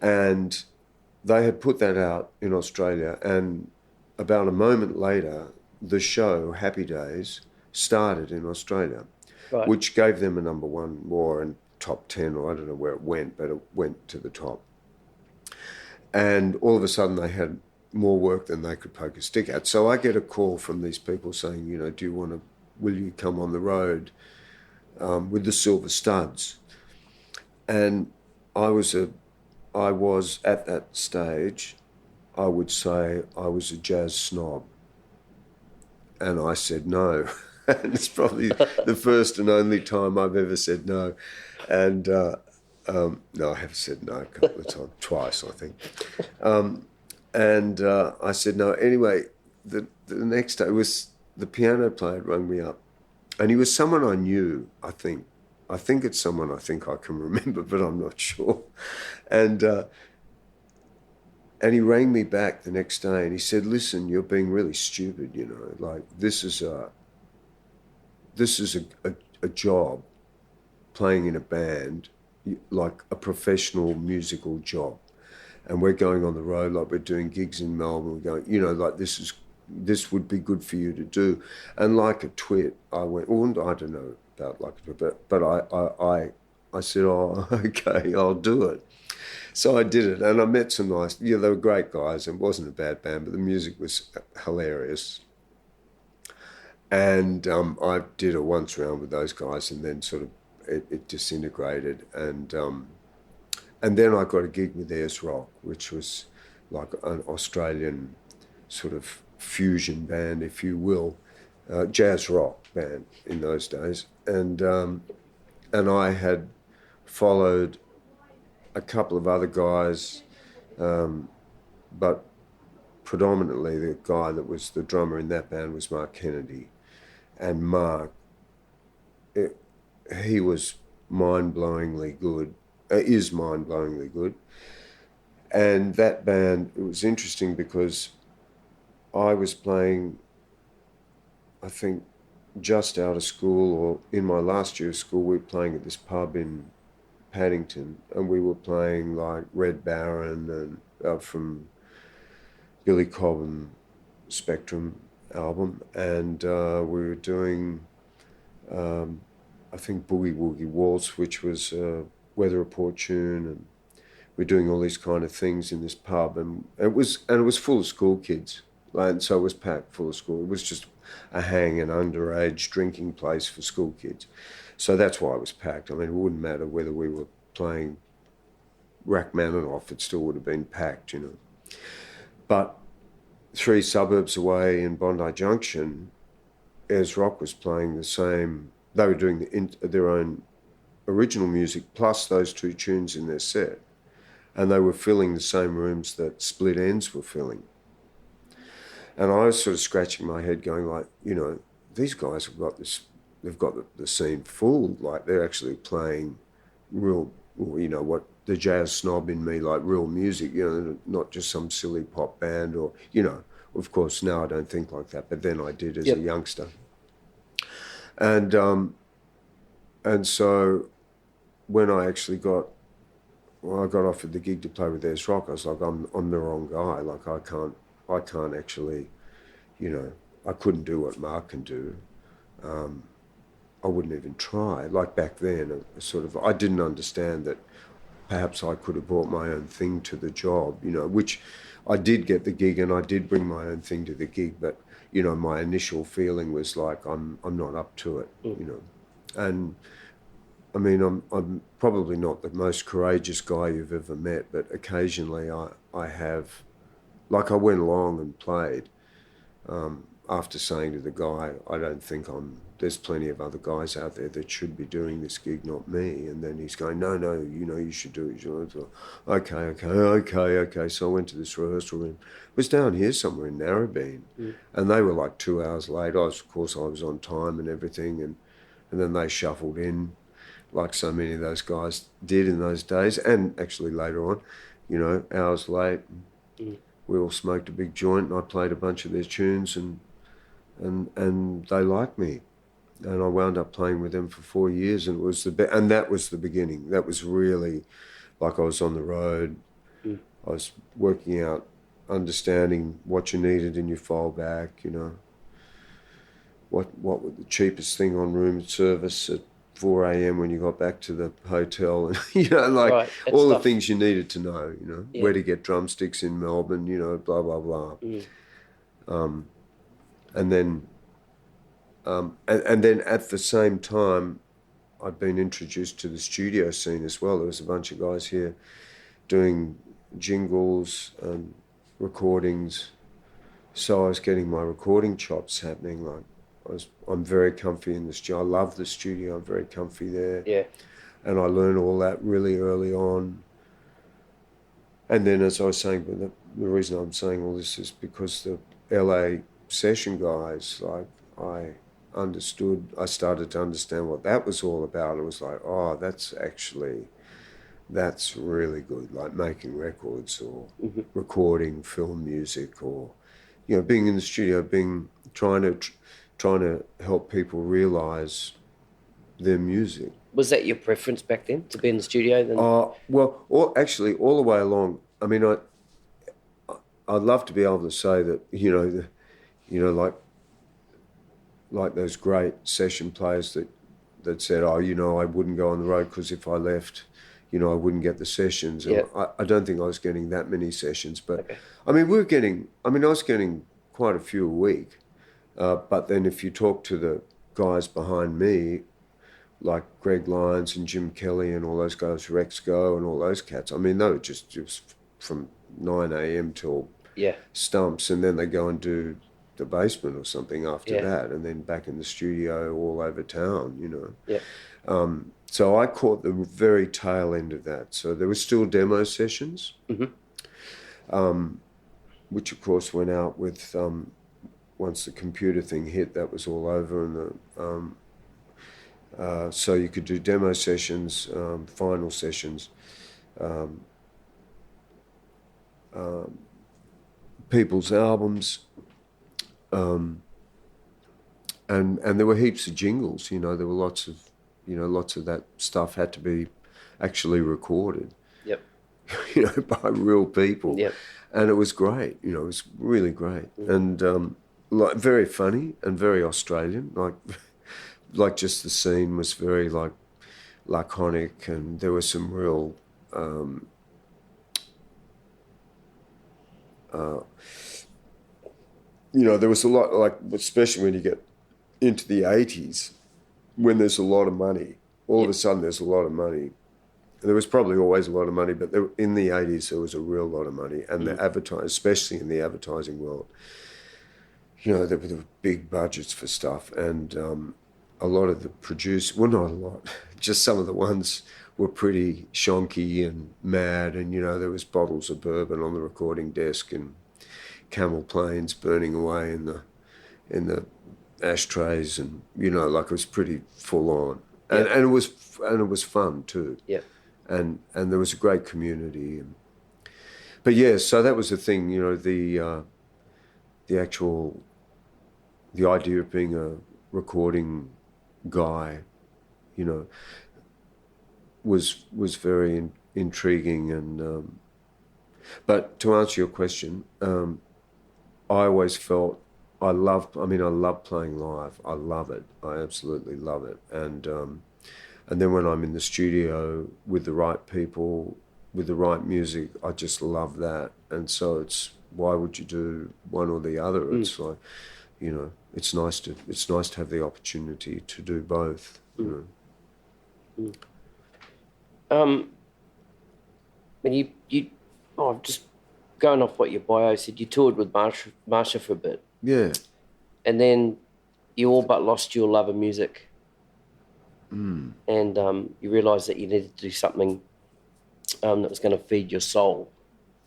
And they had put that out in Australia, and about a moment later, the show, Happy Days, started in Australia, Right. which gave them a number one more and top 10, or I don't know where it went, but it went to the top. And all of a sudden they had more work than they could poke a stick at. So I get a call from these people saying, you know, will you come on the road with the Silver Studs? And I was at that stage, I would say I was a jazz snob. And I said no. And it's probably the first and only time I've ever said no. And no, I have said no a couple of times, twice, I think. And I said no. Anyway, the next day the piano player rang me up, and he was someone I knew, I think. I think it's someone I think I can remember, but I'm not sure. And he rang me back the next day, and he said, "Listen, you're being really stupid. You know, like this is a job, playing in a band, like a professional musical job, and we're going on the road, like we're doing gigs in Melbourne. We're going, you know, like this would be good for you to do." And like a twit, I went, oh, I don't know about like a twit, but I said, oh, okay, I'll do it. So I did it, and I met some nice, they were great guys, and it wasn't a bad band, but the music was hilarious. And I did a once round with those guys, and then sort of it disintegrated. And then I got a gig with Ayers Rock, which was like an Australian sort of fusion band, if you will, jazz rock band in those days. And I had followed a couple of other guys, but predominantly the guy that was the drummer in that band was Mark Kennedy. And Mark, he was mind-blowingly good, is mind-blowingly good. And that band, it was interesting because I was playing, I think, just out of school, or in my last year of school, we were playing at this pub in Paddington, and we were playing like Red Baron and from Billy Cobham Spectrum album, and we were doing I think Boogie Woogie Waltz, which was a Weather Report tune, and we're doing all these kind of things in this pub, and it was full of school kids, and so it was packed full of school. It was just a hang and underage drinking place for school kids, so that's why it was packed. I mean, it wouldn't matter whether we were playing Rachmaninoff, it still would have been packed, you know. But 3 suburbs away in Bondi Junction, Ayers Rock was playing the same. They were doing their own original music plus those 2 tunes in their set, and they were filling the same rooms that Split Ends were filling. And I was sort of scratching my head, going like, you know, these guys have got this. They've got the scene full. Like they're actually playing real, you know, what the jazz snob in me, like real music, you know, not just some silly pop band or, you know, of course now I don't think like that, but then I did as a youngster. And so when I actually I got offered the gig to play with Ayers Rock, I was like, I'm the wrong guy. Like I can't actually, you know, I couldn't do what Mark can do. I wouldn't even try. Like back then, I didn't understand that perhaps I could have brought my own thing to the job, you know, which I did get the gig and I did bring my own thing to the gig, but, you know, my initial feeling was like, I'm not up to it, you know. And I mean, I'm probably not the most courageous guy you've ever met, but occasionally I have, like I went along and played, after saying to the guy, I don't think there's plenty of other guys out there that should be doing this gig, not me. And then he's going, no, you know, you should do it. So, okay. So I went to this rehearsal room. It was down here somewhere in Narrabeen. And they were like 2 hours late. Of course, I was on time and everything. And then they shuffled in, like so many of those guys did in those days. And actually later on, you know, hours late. We all smoked a big joint and I played a bunch of their tunes and they liked me, and I wound up playing with them for 4 years, and it was and that was the beginning. That was really like I was on the road. I was working out understanding what you needed in your fallback, you know, what was the cheapest thing on room service at 4 a.m. when you got back to the hotel, and you know, like Right, that all the stuff. things you needed to know, you know, Yeah. where to get drumsticks in Melbourne, you know, blah blah blah. And then and then at the same time, I'd been introduced to the studio scene as well. There was a bunch of guys here doing jingles and recordings, so I was getting my recording chops happening. Like I'm very comfy in the studio. I love the studio. I'm very comfy there. Yeah. And I learned all that really early on. And then, as I was saying, but the reason I'm saying all this is because the LA session guys, like I started to understand what that was all about. It was like, oh, that's really good, like making records or recording film music, or, you know, being in the studio, trying to help people realize their music. Was that your preference back then, to be in the studio? Then? Well, actually, all the way along. I mean, I'd love to be able to say that, you know, like those great session players that said, oh, you know, I wouldn't go on the road because if I left, you know, I wouldn't get the sessions. Yeah. I don't think I was getting that many sessions, but okay. I mean, I was getting quite a few a week. But then if you talk to the guys behind me, like Greg Lyons and Jim Kelly and all those guys, Rex Go and all those cats, I mean, they were just from 9 a.m. till stumps, and then they go and do the basement or something after that, and then back in the studio all over town, you know. Yeah. So I caught the very tail end of that. So there were still demo sessions, which of course went out with, once the computer thing hit, that was all over, and so you could do demo sessions, final sessions, people's albums, and there were heaps of jingles. You know, there were lots of that stuff had to be actually recorded. Yep. You know, by real people. Yep. And it was great. You know, it was really great, and like very funny and very Australian. Like just the scene was very like laconic, and there were some real. You know, there was a lot, like, especially when you get into the 80s, when there's a lot of money. All of a sudden there's a lot of money. There was probably always a lot of money, but in the 80s there was a real lot of money. And the especially in the advertising world, you know, there were big budgets for stuff. And a lot of the producers, well, not a lot, just some of the ones were pretty shonky and mad. And, you know, there was bottles of bourbon on the recording desk and Camel planes burning away in the ashtrays, and, you know, like, it was pretty full on, and it was fun too. Yeah, and there was a great community, but yeah, so that was the thing, you know, the idea of being a recording guy, you know, was very intriguing, and but to answer your question. I always felt I love playing live. I love it. I absolutely love it. And then when I'm in the studio with the right people, with the right music, I just love that. And so it's, why would you do one or the other? It's like, you know, it's nice to have the opportunity to do both. You know. And you just going off what your bio said, you toured with Marcia for a bit. Yeah. And then you all but lost your love of music. And you realised that you needed to do something that was going to feed your soul.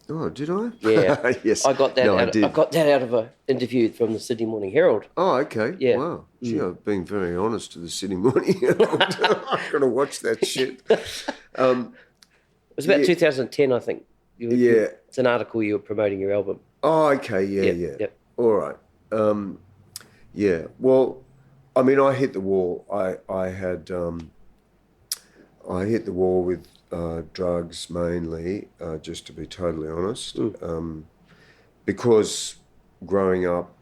Oh, did I? Yeah. Yes. I got that I got that out of an interview from the Sydney Morning Herald. Oh, okay. Yeah. Wow. Gee, I've been very honest to the Sydney Morning Herald. I've got to watch that shit. It was about 2010, I think. It's an article you were promoting your album. Oh, okay, yeah. Yep. All right. Yeah. Well, I mean, I hit the wall. I hit the wall with drugs mainly, just to be totally honest. because growing up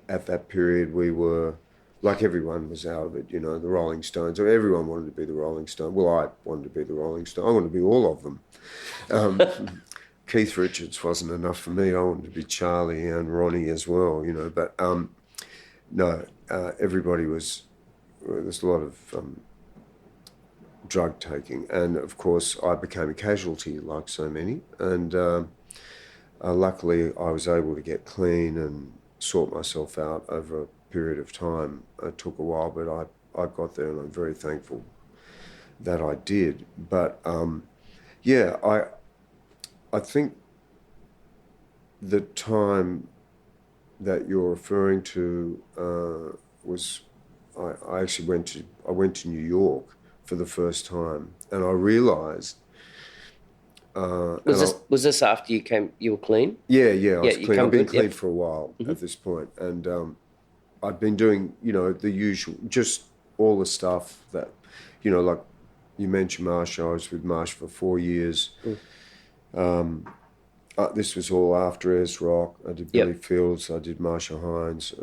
at that period, we were, like everyone was out of it, you know, the Rolling Stones. Everyone wanted to be the Rolling Stone. Well, I wanted to be the Rolling Stone. I wanted to be all of them. Keith Richards wasn't enough for me. I wanted to be Charlie and Ronnie as well, you know. But no, everybody was, there's a lot of drug taking. And of course, I became a casualty like so many. And luckily, I was able to get clean and sort myself out over a period of time. It took a while, but I got there, and I'm very thankful that I did. But yeah, I think the time that you're referring to was I actually went to New York for the first time, and I realised. Was this after you were clean? Yeah, I was clean. I've been good, clean for a while at this point, and I'd been doing, you know, the usual, just all the stuff that, you know, like you mentioned Marcia. I was with Marcia for 4 years. This was all after Ayers Rock. I did Billy Fields. I did Marcia Hines,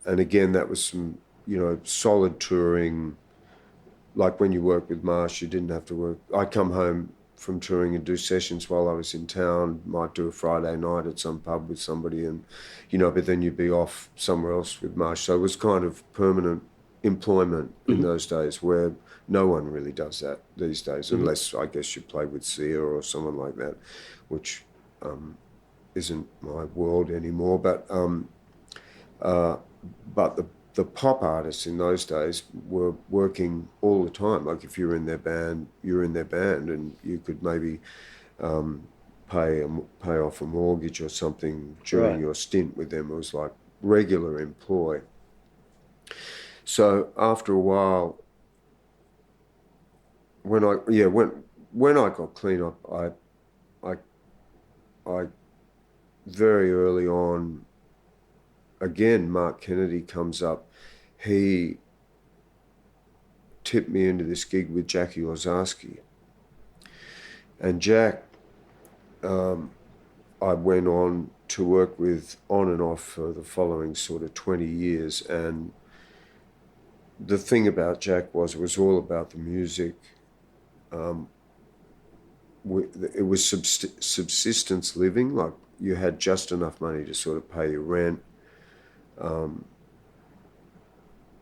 and again that was some, you know, solid touring. Like when you work with Marcia, you didn't have to work. I'd come home from touring and do sessions while I was in town, might do a Friday night at some pub with somebody, and, you know, but then you'd be off somewhere else with Marsh. So it was kind of permanent employment in those days, where no one really does that these days, unless I guess you play with Sia or someone like that, which isn't my world anymore. But the pop artists in those days were working all the time. Like if you were in their band, and you could maybe pay off a mortgage or something during your stint with them. It was like regular employ. So after a while, when I got clean up, I very early on, again, Mark Kennedy comes up. He tipped me into this gig with Jackie Orszaczky. And Jack, I went on to work with on and off for the following sort of 20 years. And the thing about Jack was it was all about the music. It was subsistence living, like you had just enough money to sort of pay your rent.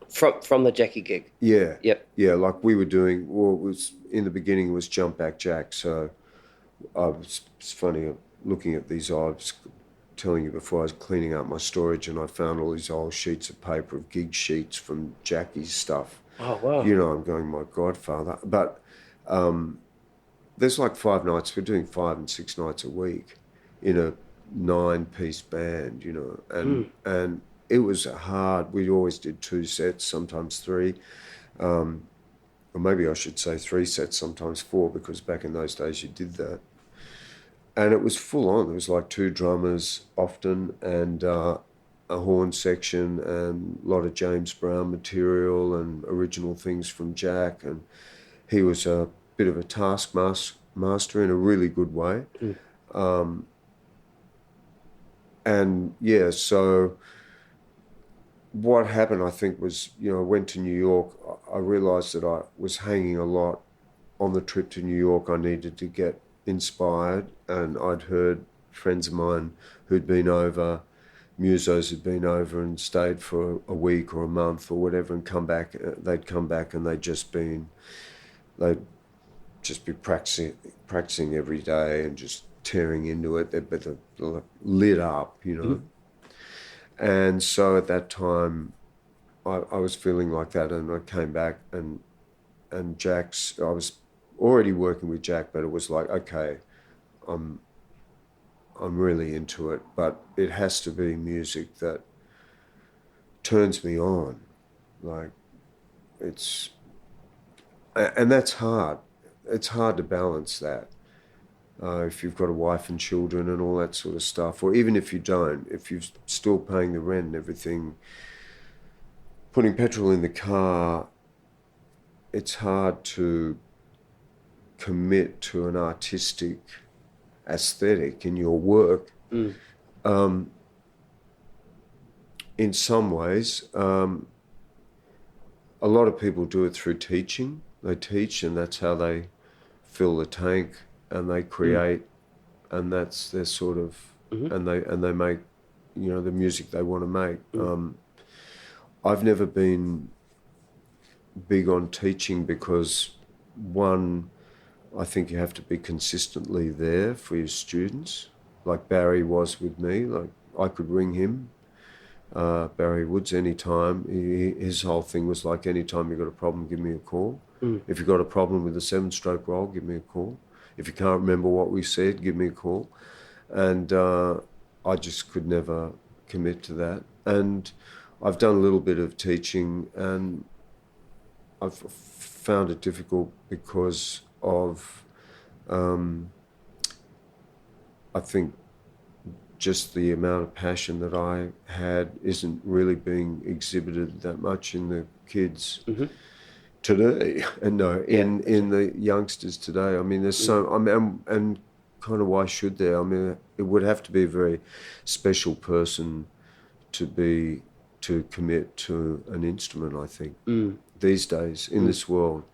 From the Jackie gig? Yeah. Yep. Yeah, like we were doing, well, it was, in the beginning it was Jump Back Jack. So it's funny, looking at these, I was telling you before, I was cleaning out my storage and I found all these old sheets of paper of gig sheets from Jackie's stuff. Oh, wow. You know, I'm going, my godfather. But there's like 5 nights, we're doing 5 and 6 nights a week in a 9-piece band, you know, and it was hard. We always did 2 sets, sometimes 3, or maybe I should say 3 sets, sometimes 4, because back in those days you did that. And it was full on. There was like 2 drummers often, and a horn section, and a lot of James Brown material and original things from Jack. And he was a bit of a taskmaster in a really good way. And yeah, so what happened, I think, was, you know, I went to New York. I realised that I was hanging a lot on the trip to New York. I needed to get inspired, and I'd heard friends of mine who'd been over, musos had been over and stayed for a week or a month or whatever, and come back. They'd come back and they'd just be practicing every day and just tearing into it. They're lit up, you know. And so at that time, I was feeling like that, and I came back, and I was already working with Jack, but it was like, okay, I'm really into it, but it has to be music that turns me on. Like, and that's hard. It's hard to balance that. If you've got a wife and children and all that sort of stuff, or even if you don't, if you're still paying the rent and everything, putting petrol in the car, it's hard to commit to an artistic aesthetic in your work in some ways, a lot of people do it through teaching. They teach, and that's how they fill the tank, and they create, and that's their sort of, and they make, you know, the music they want to make. I've never been big on teaching because, one, I think you have to be consistently there for your students, like Barry was with me. Like, I could ring him, Barry Woods, anytime. His whole thing was like, anytime you got a problem, give me a call. If you got a problem with a 7-stroke roll, give me a call. If you can't remember what we said, give me a call. And I just could never commit to that. And I've done a little bit of teaching, and I've found it difficult because of, I think, just the amount of passion that I had isn't really being exhibited that much in the kids today, and in the youngsters today. I mean, there's so, I mean, and kind of why should there? I mean, it would have to be a very special person to commit to an instrument, I think, these days in this world,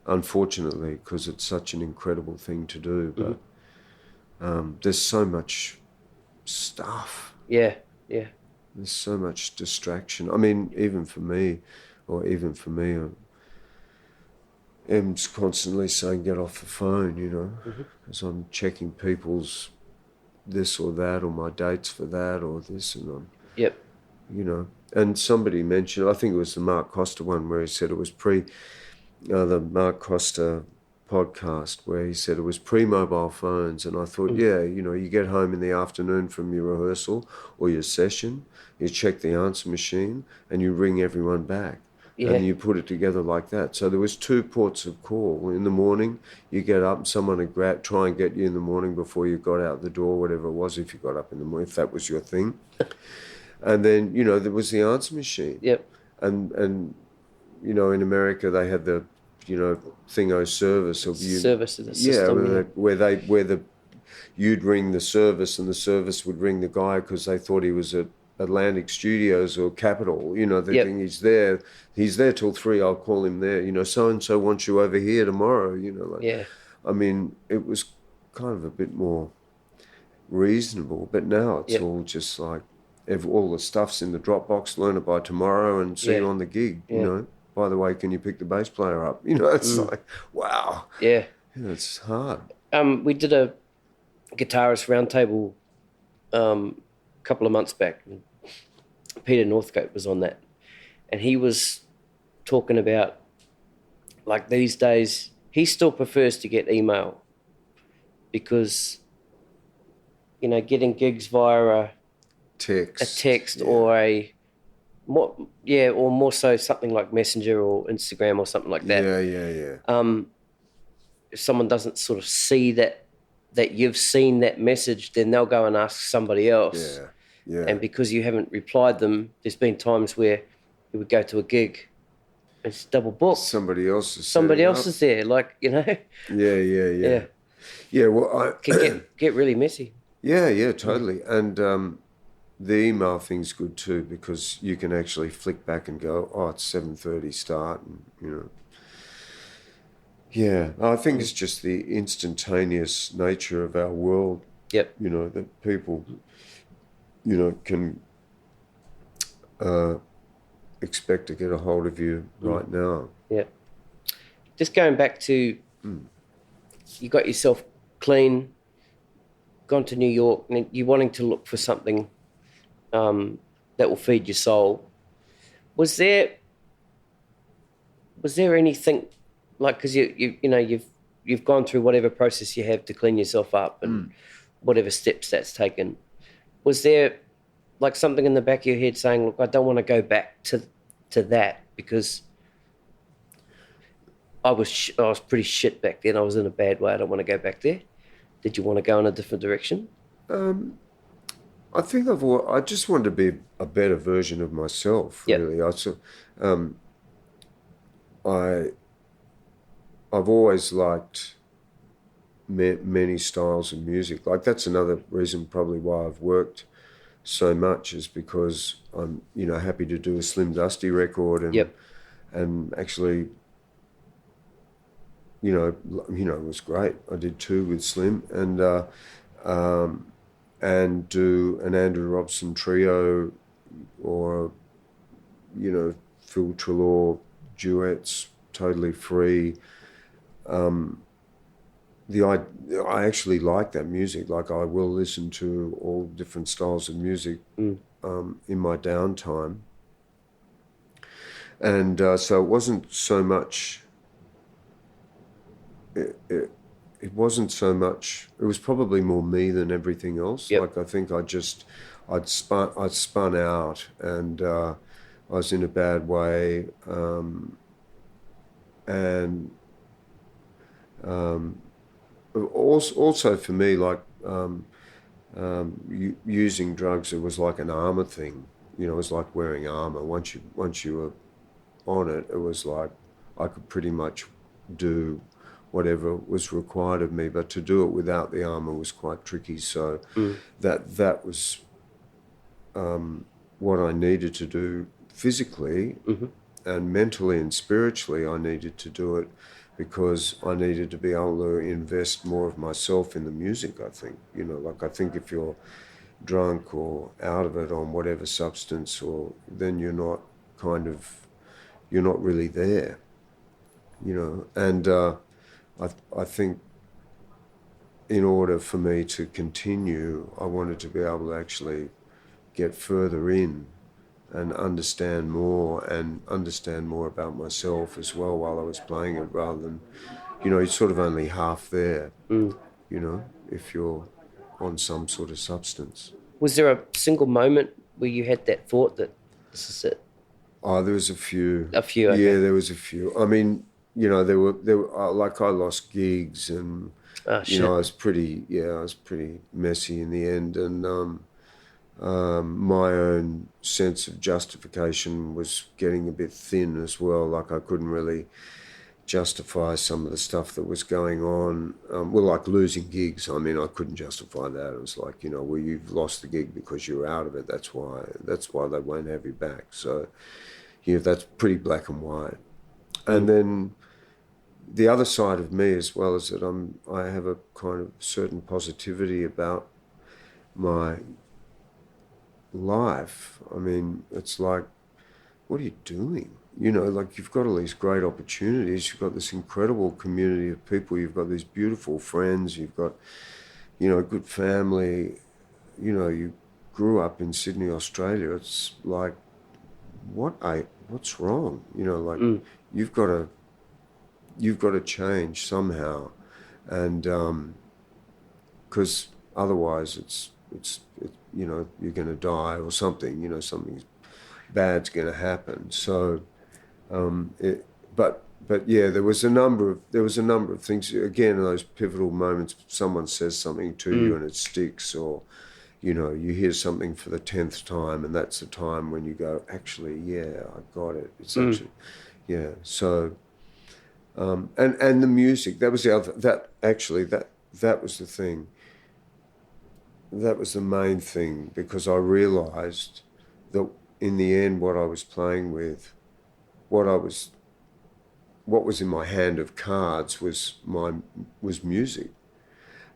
unfortunately, because it's such an incredible thing to do. But there's so much stuff. Yeah. There's so much distraction. I mean, even for me, Em's constantly saying, get off the phone, you know, because I'm checking people's this or that, or my dates for that, or this, and I'm, you know. And somebody mentioned, I think it was the Mark Costa one, where he said it was the Mark Costa podcast, where he said it was pre-mobile phones. And I thought, yeah, you know, you get home in the afternoon from your rehearsal or your session, you check the answer machine and you ring everyone back. And you put it together like that. So there was 2 ports of call. In the morning, you get up, and someone would try and get you in the morning before you got out the door, whatever it was, if you got up in the morning, if that was your thing. And then, you know, there was the answer machine. And you know, in America, they had the, you know, thingo service of you. Service of the system. Where you'd ring the service, and the service would ring the guy because they thought he was at Atlantic Studios or Capitol. You know, they think he's there till 3, I'll call him there. You know, so-and-so wants you over here tomorrow, you know. Like, I mean, it was kind of a bit more reasonable, but now it's all just like, all the stuff's in the Dropbox, learn it by tomorrow and see you on the gig, you know. By the way, can you pick the bass player up? You know, it's like, wow. Yeah, it's hard. We did a guitarist roundtable a couple of months back. Peter Northcote was on that, and he was talking about, like, these days, he still prefers to get email because, you know, getting gigs via a text or or more so something like Messenger or Instagram or something like that. If someone doesn't sort of see that you've seen that message, then they'll go and ask somebody else. And because you haven't replied them, there's been times where you would go to a gig, it's double booked. Somebody else is there, like, you know. Yeah, well, I can get really messy. Yeah, totally. And the email thing's good too, because you can actually flick back and go, oh, it's 7:30 start, and, you know. Yeah, I think it's just the instantaneous nature of our world. You know, that people, you know, can expect to get a hold of you right now. Just going back to, you got yourself clean, gone to New York, and you're wanting to look for something that will feed your soul. Was there anything, like, because you know you've gone through whatever process you have to clean yourself up and whatever steps that's taken, was there like something in the back of your head saying, look, I don't want to go back to that because I was pretty shit back then, I was in a bad way, I don't want to go back there? Did you want to go in a different direction? I think I just wanted to be a better version of myself, really. I've always liked many styles of music. Like, that's another reason probably why I've worked so much is because I'm, happy to do a Slim Dusty record and actually, it was great. I did 2 with Slim and do an Andrew Robson trio or, Phil Trelaw duets, totally free. I actually like that music. Like, I will listen to all different styles of music in my downtime. And so it wasn't so much. It wasn't so much. It was probably more me than everything else. Yep. Like, I think I'd spun out, and I was in a bad way, and also for me, like using drugs, it was like an armor thing. It was like wearing armor. Once you were on it, it was like I could pretty much do whatever was required of me, but to do it without the armor was quite tricky. So that was what I needed to do physically and mentally and spiritually. I needed to do it because I needed to be able to invest more of myself in the music, I think. Like, I think if you're drunk or out of it on whatever substance, then you're not really there, and I think in order for me to continue, I wanted to be able to actually get further in and understand more about myself as well while I was playing it, rather than, you're sort of only half there, if you're on some sort of substance. Was there a single moment where you had that thought that this is it? Oh, there was a few. A few, okay. Yeah, there was a few. I mean, there were like, I lost gigs, and I was pretty messy in the end, and my own sense of justification was getting a bit thin as well. Like, I couldn't really justify some of the stuff that was going on. Like losing gigs. I mean, I couldn't justify that. It was like, well, you've lost the gig because you're out of it. That's why they won't have you back. So, that's pretty black and white. And then the other side of me as well is that I have a kind of certain positivity about my life. I mean, it's like, what are you doing? Like, you've got all these great opportunities. You've got this incredible community of people. You've got these beautiful friends. You've got, a good family. You grew up in Sydney, Australia. It's like, what's wrong? Like, you've got to change somehow, and because otherwise it's you're going to die or something. Something bad's going to happen. So, but yeah, there was a number of things. Again, in those pivotal moments, someone says something to you and it sticks, or you hear something for the 10th time, and that's the time when you go, actually, yeah, I got it. It's actually, yeah. So, and the music, that was the other. That was the thing. That was the main thing, because I realised that in the end, what I was playing with, what was in my hand of cards was music,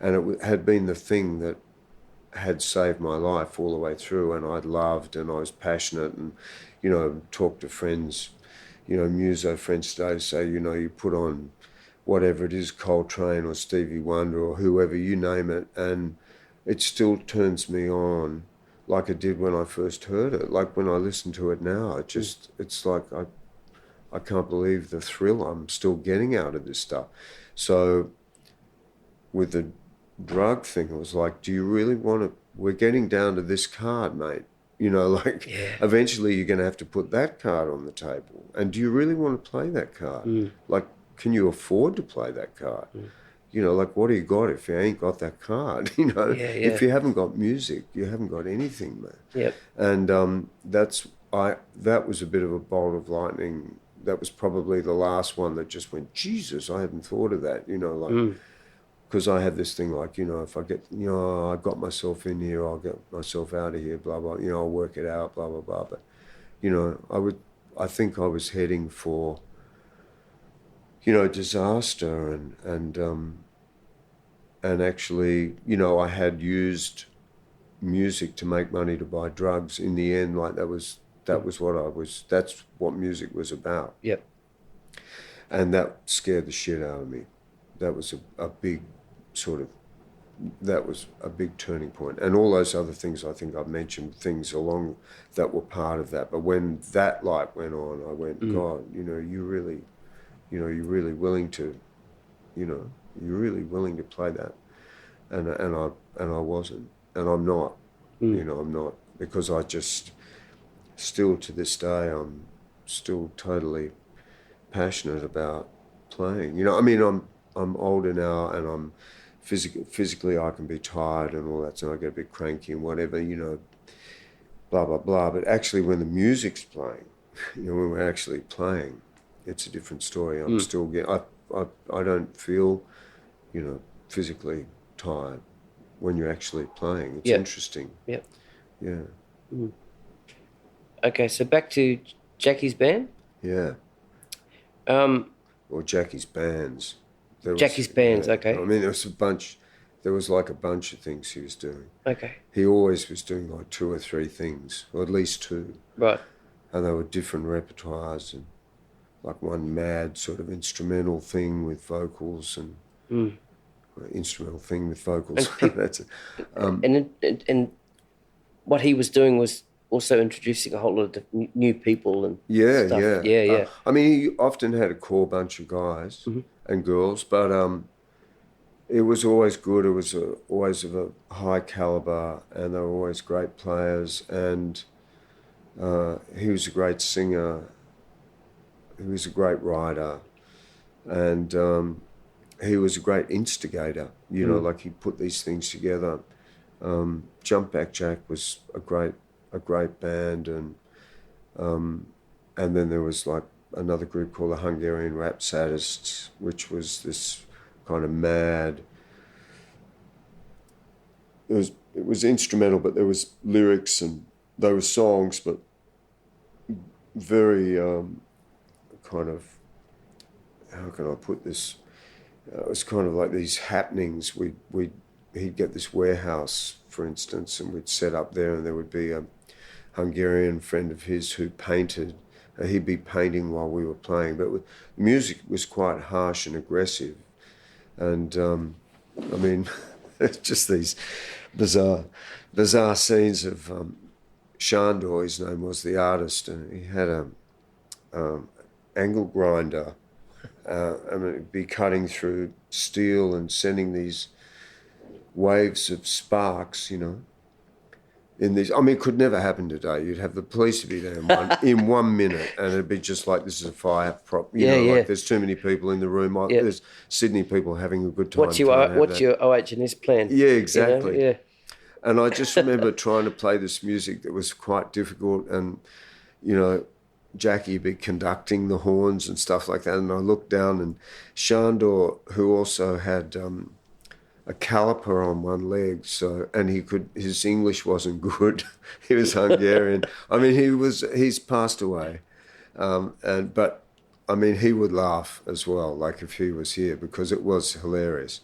and it had been the thing that had saved my life all the way through, and I'd loved, and I was passionate, and talked to friends, muso friends today, say, you put on whatever it is, Coltrane or Stevie Wonder or whoever, you name it, and it still turns me on like it did when I first heard it. Like, when I listen to it now, it's like I can't believe the thrill I'm still getting out of this stuff. So with the drug thing, it was like, do you really want to, we're getting down to this card, mate. Eventually you're going to have to put that card on the table. And do you really want to play that card? Like, can you afford to play that card? Like, what do you got if you ain't got that card? If you haven't got music, you haven't got anything, man. Yep. And that was a bit of a bolt of lightning. That was probably the last one that just went, Jesus, I hadn't thought of that, because I had this thing like, if I get, I got myself in here, I'll get myself out of here, blah, blah, I'll work it out, blah, blah, blah. But, I think I was heading for, disaster and actually, I had used music to make money to buy drugs. In the end, like that's what music was about. Yep. And that scared the shit out of me. That was a big turning point. And all those other things, I think I've mentioned things along that were part of that. But when that light went on, I went, God, you're really willing to, you're really willing to play that. And I wasn't. And I'm not, I'm not, because I just, still to this day, I'm still totally passionate about playing. I'm older now, and I'm physically I can be tired and all that, so I get a bit cranky and whatever, blah, blah, blah. But actually when the music's playing, when we're actually playing, it's a different story. I'm still I don't feel, physically tired when you're actually playing. It's interesting. Yep. Yeah. Mm. Okay, so back to Jackie's band. Yeah. Or Jackie's bands. Jackie's bands, okay. I mean, there was like a bunch of things he was doing. Okay. He always was doing like 2 or 3 things, or at least 2. Right. And they were different repertoires, and like one mad sort of instrumental thing with vocals and instrumental thing with vocals. And That's it. And what he was doing was also introducing a whole lot of new people and stuff. Yeah. I mean, he often had a core bunch of guys and girls, but it was always good. It was always of a high caliber, and they were always great players. And he was a great singer. He was a great writer, and he was a great instigator. Like he put these things together. Jump Back Jack was a great band, and then there was like another group called the Hungarian Rap Sadists, which was this kind of mad. It was instrumental, but there was lyrics and there were songs, but very kind of, how can I put this? It was kind of like these happenings. He'd get this warehouse, for instance, and we'd set up there, and there would be a Hungarian friend of his who painted. He'd be painting while we were playing, but music was quite harsh and aggressive. And I mean, it's just these bizarre scenes of Shandor, his name was, the artist, and he had a angle grinder. It'd be cutting through steel and sending these waves of sparks, in these. I mean, it could never happen today. You'd have the police be there in 1 minute, and it'd be just like, this is a fire prop. Like there's too many people in the room. Like, there's Sydney people having a good time. What's your OH&S plan? Yeah, exactly. Yeah. And I just remember trying to play this music that was quite difficult, and Jackie would be conducting the horns and stuff like that, and I looked down, and Shandor, who also had a caliper on one leg, and his English wasn't good. He was Hungarian. I mean, he's passed away, but I mean, he would laugh as well, like if he was here, because it was hilarious.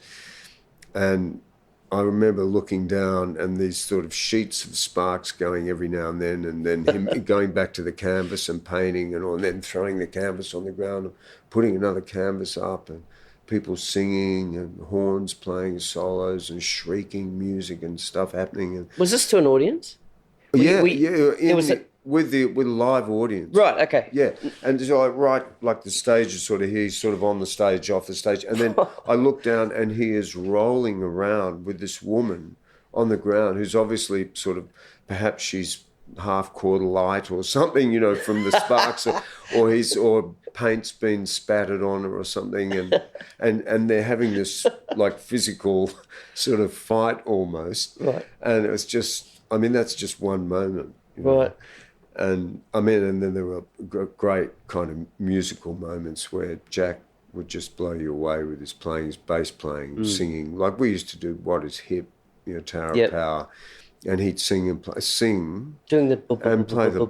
And I remember looking down and these sort of sheets of sparks going every now and then him going back to the canvas and painting and all, and then throwing the canvas on the ground and putting another canvas up, and people singing and horns playing solos and shrieking music and stuff happening. And was this to an audience? With live audience. Right, okay. Yeah, and so like the stage is he's sort of on the stage, off the stage, and then I look down and he is rolling around with this woman on the ground who's obviously perhaps she's half quarter light or something, from the sparks, or paint's been spattered on her or something, and they're having this like physical sort of fight almost. Right. And it was just, I mean, that's just one moment. Right. And I mean, and then there were great kind of musical moments where Jack would just blow you away with his playing, his bass playing, singing. Like we used to do What Is Hip, Tower of Power, and he'd sing and sing doing the and play the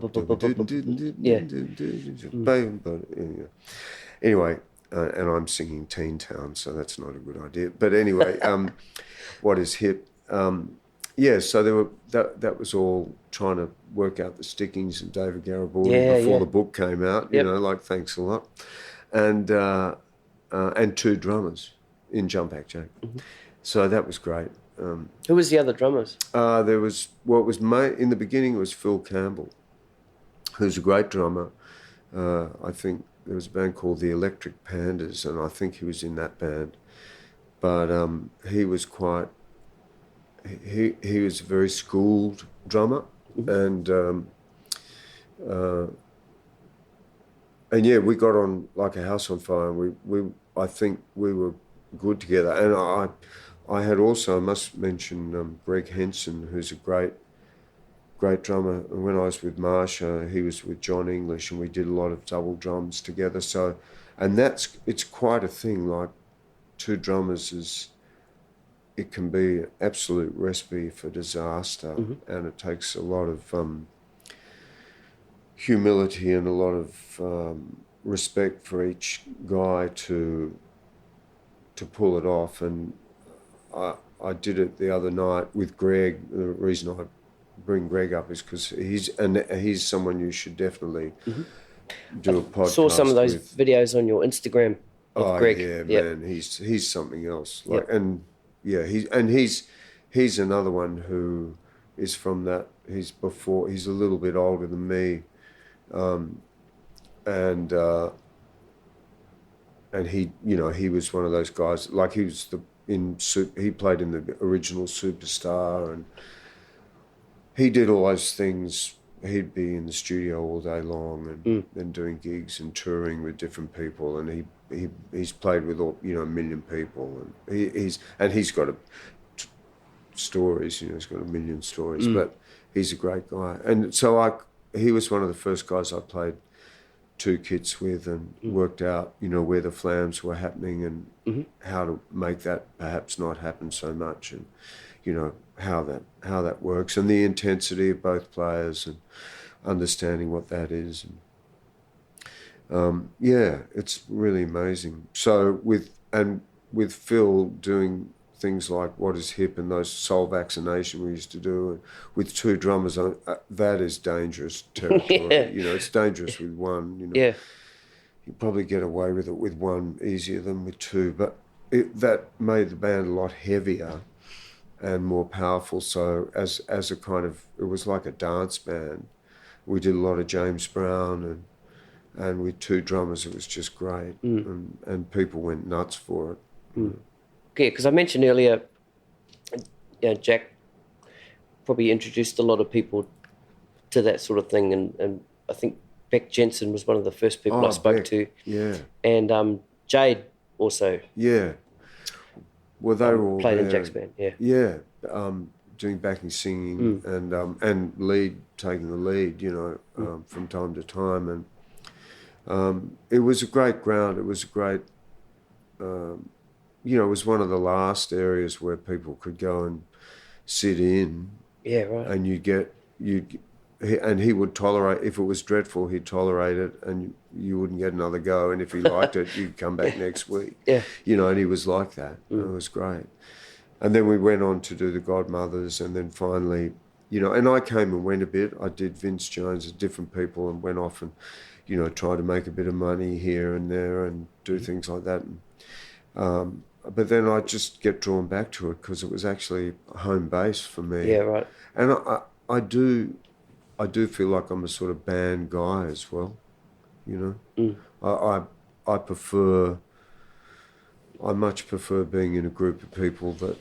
Anyway, and I'm singing Teen Town, so that's not a good idea. But anyway, What Is Hip? So there were that was all trying to work out the stickings of David Garibaldi before the book came out. Like Thanks a Lot, and 2 drummers in Jump Act Jake. So that was great. Who was the other drummers? There was in the beginning it was Phil Campbell, who's a great drummer. I think there was a band called the Electric Pandas, and I think he was in that band. But he was quite. He was a very schooled drummer, and we got on like a house on fire. And I think we were good together, and I had also, I must mention Greg Henson, who's a great drummer. And when I was with Marcia, he was with John English, and we did a lot of double drums together. So, and it's quite a thing. Like 2 drummers it can be an absolute recipe for disaster, and it takes a lot of humility and a lot of respect for each guy to pull it off. And I did it the other night with Greg. The reason I bring Greg up is because he's someone you should definitely do a podcast. I saw some of those videos on your Instagram of Greg. Yeah, man, he's something else. He's another one who is from that. He's a little bit older than me, and he was one of those guys. Like he played in the original Superstar, and he did all those things. He'd be in the studio all day long and doing gigs and touring with different people, and he's played with a million people, and he's got stories. He's got a million stories, but he's a great guy. And so he was one of the first guys I played 2 kits with and worked out where the flams were happening and how to make that perhaps not happen so much, and how that works, and the intensity of both players and understanding what that is. And, it's really amazing. So with Phil doing things like What Is Hip and those Soul Vaccination we used to do, and with 2 drummers, that is dangerous territory. It's dangerous with one. You probably get away with it with one easier than with 2, but that made the band a lot heavier and more powerful. So as a kind of, it was like a dance band. We did a lot of James Brown, and with 2 drummers, it was just great, and people went nuts for it. Yeah, because I mentioned earlier, Jack probably introduced a lot of people to that sort of thing, and I think Beck Jensen was one of the first people I spoke to. Yeah. And Jade also. Yeah. Well, they were all played in Jack's band. Yeah. Yeah. Doing backing singing and taking the lead, from time to time, and it was a great ground. It was a great. It was one of the last areas where people could go and sit in. Yeah, right. And and he would tolerate, if it was dreadful, he'd tolerate it, and you wouldn't get another go. And if he liked it, you'd come back next week. Yeah. And he was like that. It was great. And then we went on to do the Godmothers, and then finally, and I came and went a bit. I did Vince Jones with different people and went off and, tried to make a bit of money here and there and do things like that. And, but then I just get drawn back to it because it was actually home base for me. Yeah, right. And I do feel like I'm a sort of band guy as well, I much prefer being in a group of people that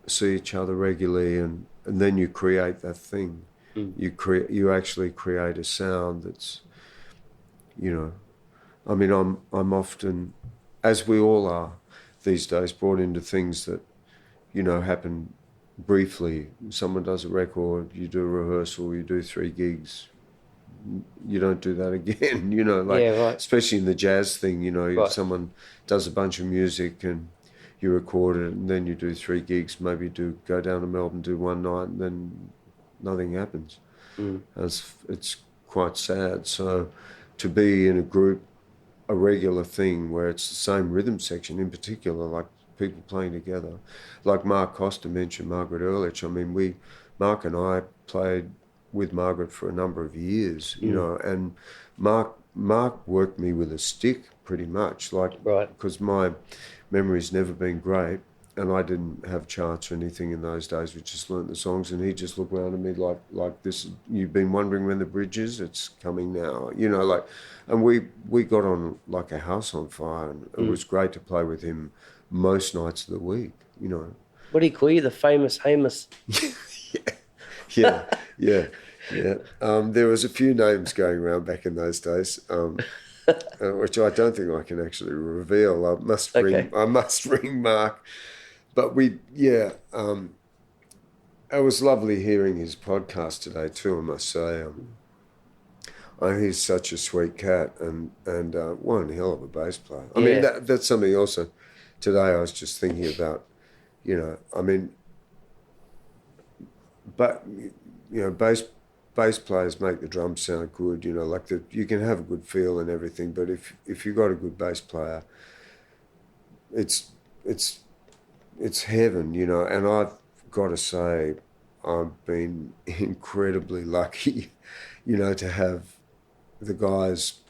see each other regularly, and then you create that thing. You actually create a sound that's, I'm often, as we all are these days, brought into things that, happen briefly. Someone does a record, you do a rehearsal, you do 3 gigs, you don't do that again, you know, like, Yeah, right. especially in the jazz thing, you know, Right. someone does a bunch of music and you record it and then you do 3 gigs, maybe go down to Melbourne, do one night, and then nothing happens. It's quite sad. So to be in a group, a regular thing where it's the same rhythm section in particular, like people playing together, like Mark Costa mentioned Margaret Ehrlich. I mean, Mark and I played with Margaret for a number of years, you know, and Mark worked me with a stick pretty much, like, Right. because my memory's never been great and I didn't have charts or anything in those days. We just learnt the songs and he just looked around at me like this, you've been wondering when the bridge is, it's coming now, you know, like, and we got on like a house on fire, and it was great to play with him most nights of the week, you know. What do you call you? The famous Hamish? Yeah. There was a few names going around back in those days, which I don't think I can actually reveal. I must ring Mark. But it was lovely hearing his podcast today too, I must say. He's such a sweet cat and one hell of a bass player. I mean, that's something also today I was just thinking about, you know, I mean, but, you know, bass players make the drums sound good, you know, like you can have a good feel and everything, but if you've got a good bass player, it's heaven, you know. And I've got to say, I've been incredibly lucky, you know, to have the guys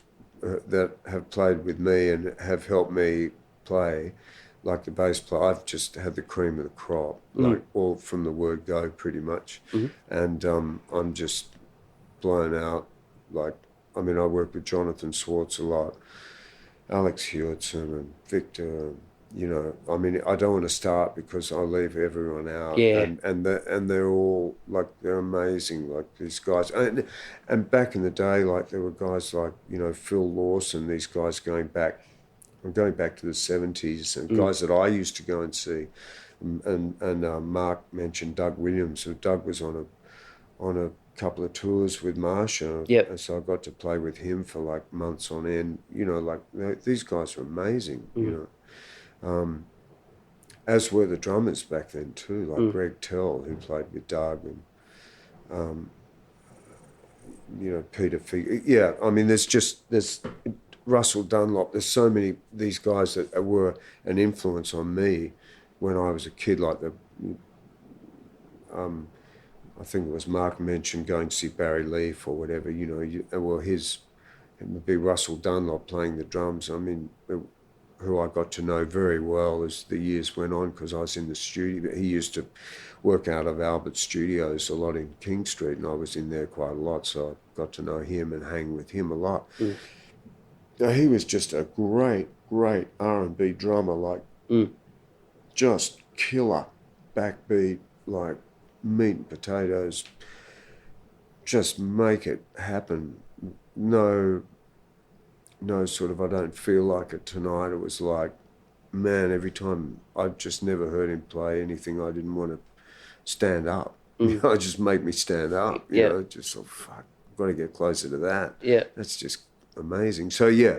that have played with me and have helped me play, like the bass player. I've just had the cream of the crop, like all from the word go, pretty much. And I'm just blown out. Like, I mean, I work with Jonathan Swartz a lot, Alex Hewitson and Victor. You know, I mean, I don't want to start because I'll leave everyone out. Yeah. And they're all, like, they're amazing, like these guys. And back in the day, like, there were guys like, you know, Phil Lawson, these guys going back to the 70s, and guys that I used to go and see. And Mark mentioned Doug Williams, so Doug was on a couple of tours with Marcia. Yep. And so I got to play with him for like months on end. You know, like, these guys are amazing, you know. As were the drummers back then too, like Greg Tell, who played with Doug, and you know, Peter Fig. Yeah, I mean, there's Russell Dunlop. There's so many these guys that were an influence on me when I was a kid. Like I think it was Mark mentioned going to see Barry Leef or whatever. You know, it would be Russell Dunlop playing the drums. I mean, who I got to know very well as the years went on, because I was in the studio. He used to work out of Albert Studios a lot in King Street, and I was in there quite a lot, so I got to know him and hang with him a lot. Now, he was just a great R&B drummer, like just killer backbeat, like meat and potatoes, just make it happen. No sort of, I don't feel like it tonight. It was like, man, every time, I just never heard him play anything I didn't want to stand up. You know, it just made me stand up, you know, just so, fuck, I've got to get closer to that. Yeah. That's just amazing. So, yeah,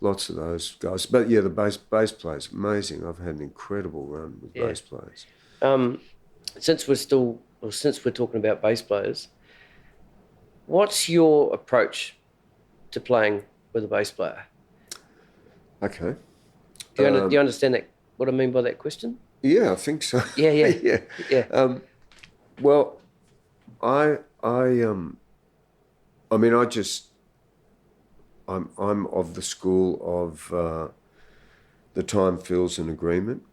lots of those guys. But, yeah, the bass players, amazing. I've had an incredible run with bass players. Since we're talking about bass players, what's your approach to playing with a bass player? Okay. Do you understand that? What I mean by that question? Yeah, I think so. Yeah. Well, I'm of the school of the time fills an agreement,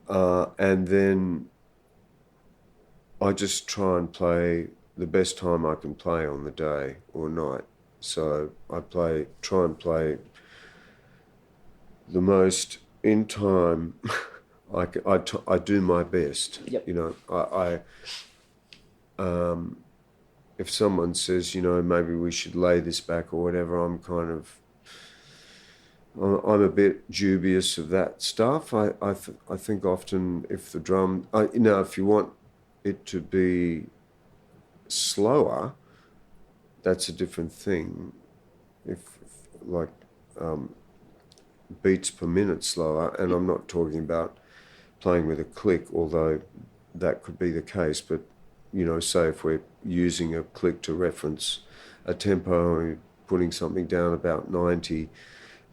and then I just try and play the best time I can play on the day or night. So I try and play the most in time. I do my best. Yep. You know, if someone says, you know, maybe we should lay this back or whatever, I'm a bit dubious of that stuff. I think often if the drum, if you want it to be slower, that's a different thing. If like beats per minute slower, and I'm not talking about playing with a click, although that could be the case, but say if we're using a click to reference a tempo and putting something down about 90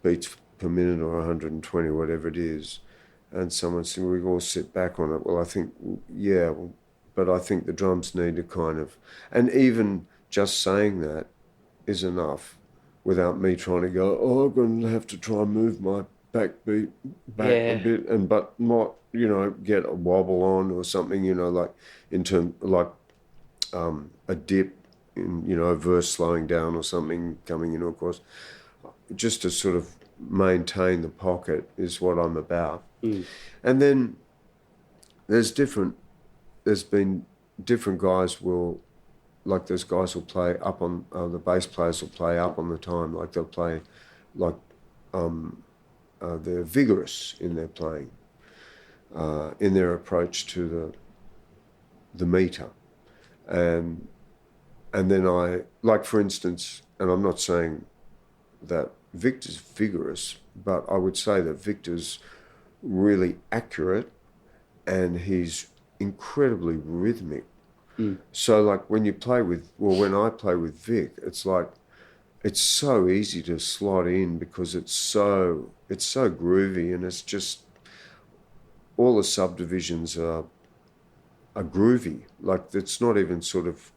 beats per minute or 120, whatever it is, and someone said, we all sit back on it. Well, I think, but I think the drums need to kind of, and even just saying that is enough without me trying to go, I'm going to have to try and move my backbeat back a bit, but not, get a wobble on or something, like in terms, like a dip in, a verse slowing down or something coming in, of course. Just to sort of maintain the pocket is what I'm about. And then there's been different guys there's guys who'll play up on, the bass players will play up on the time, like they'll play, like they're vigorous in their playing, in their approach to the meter. And then like for instance, and I'm not saying that Victor's vigorous, but I would say that Victor's really accurate and he's incredibly rhythmic. So like when I play with Vic, it's like, it's so easy to slot in because it's so groovy, and it's just, all the subdivisions are groovy. Like it's not even sort of,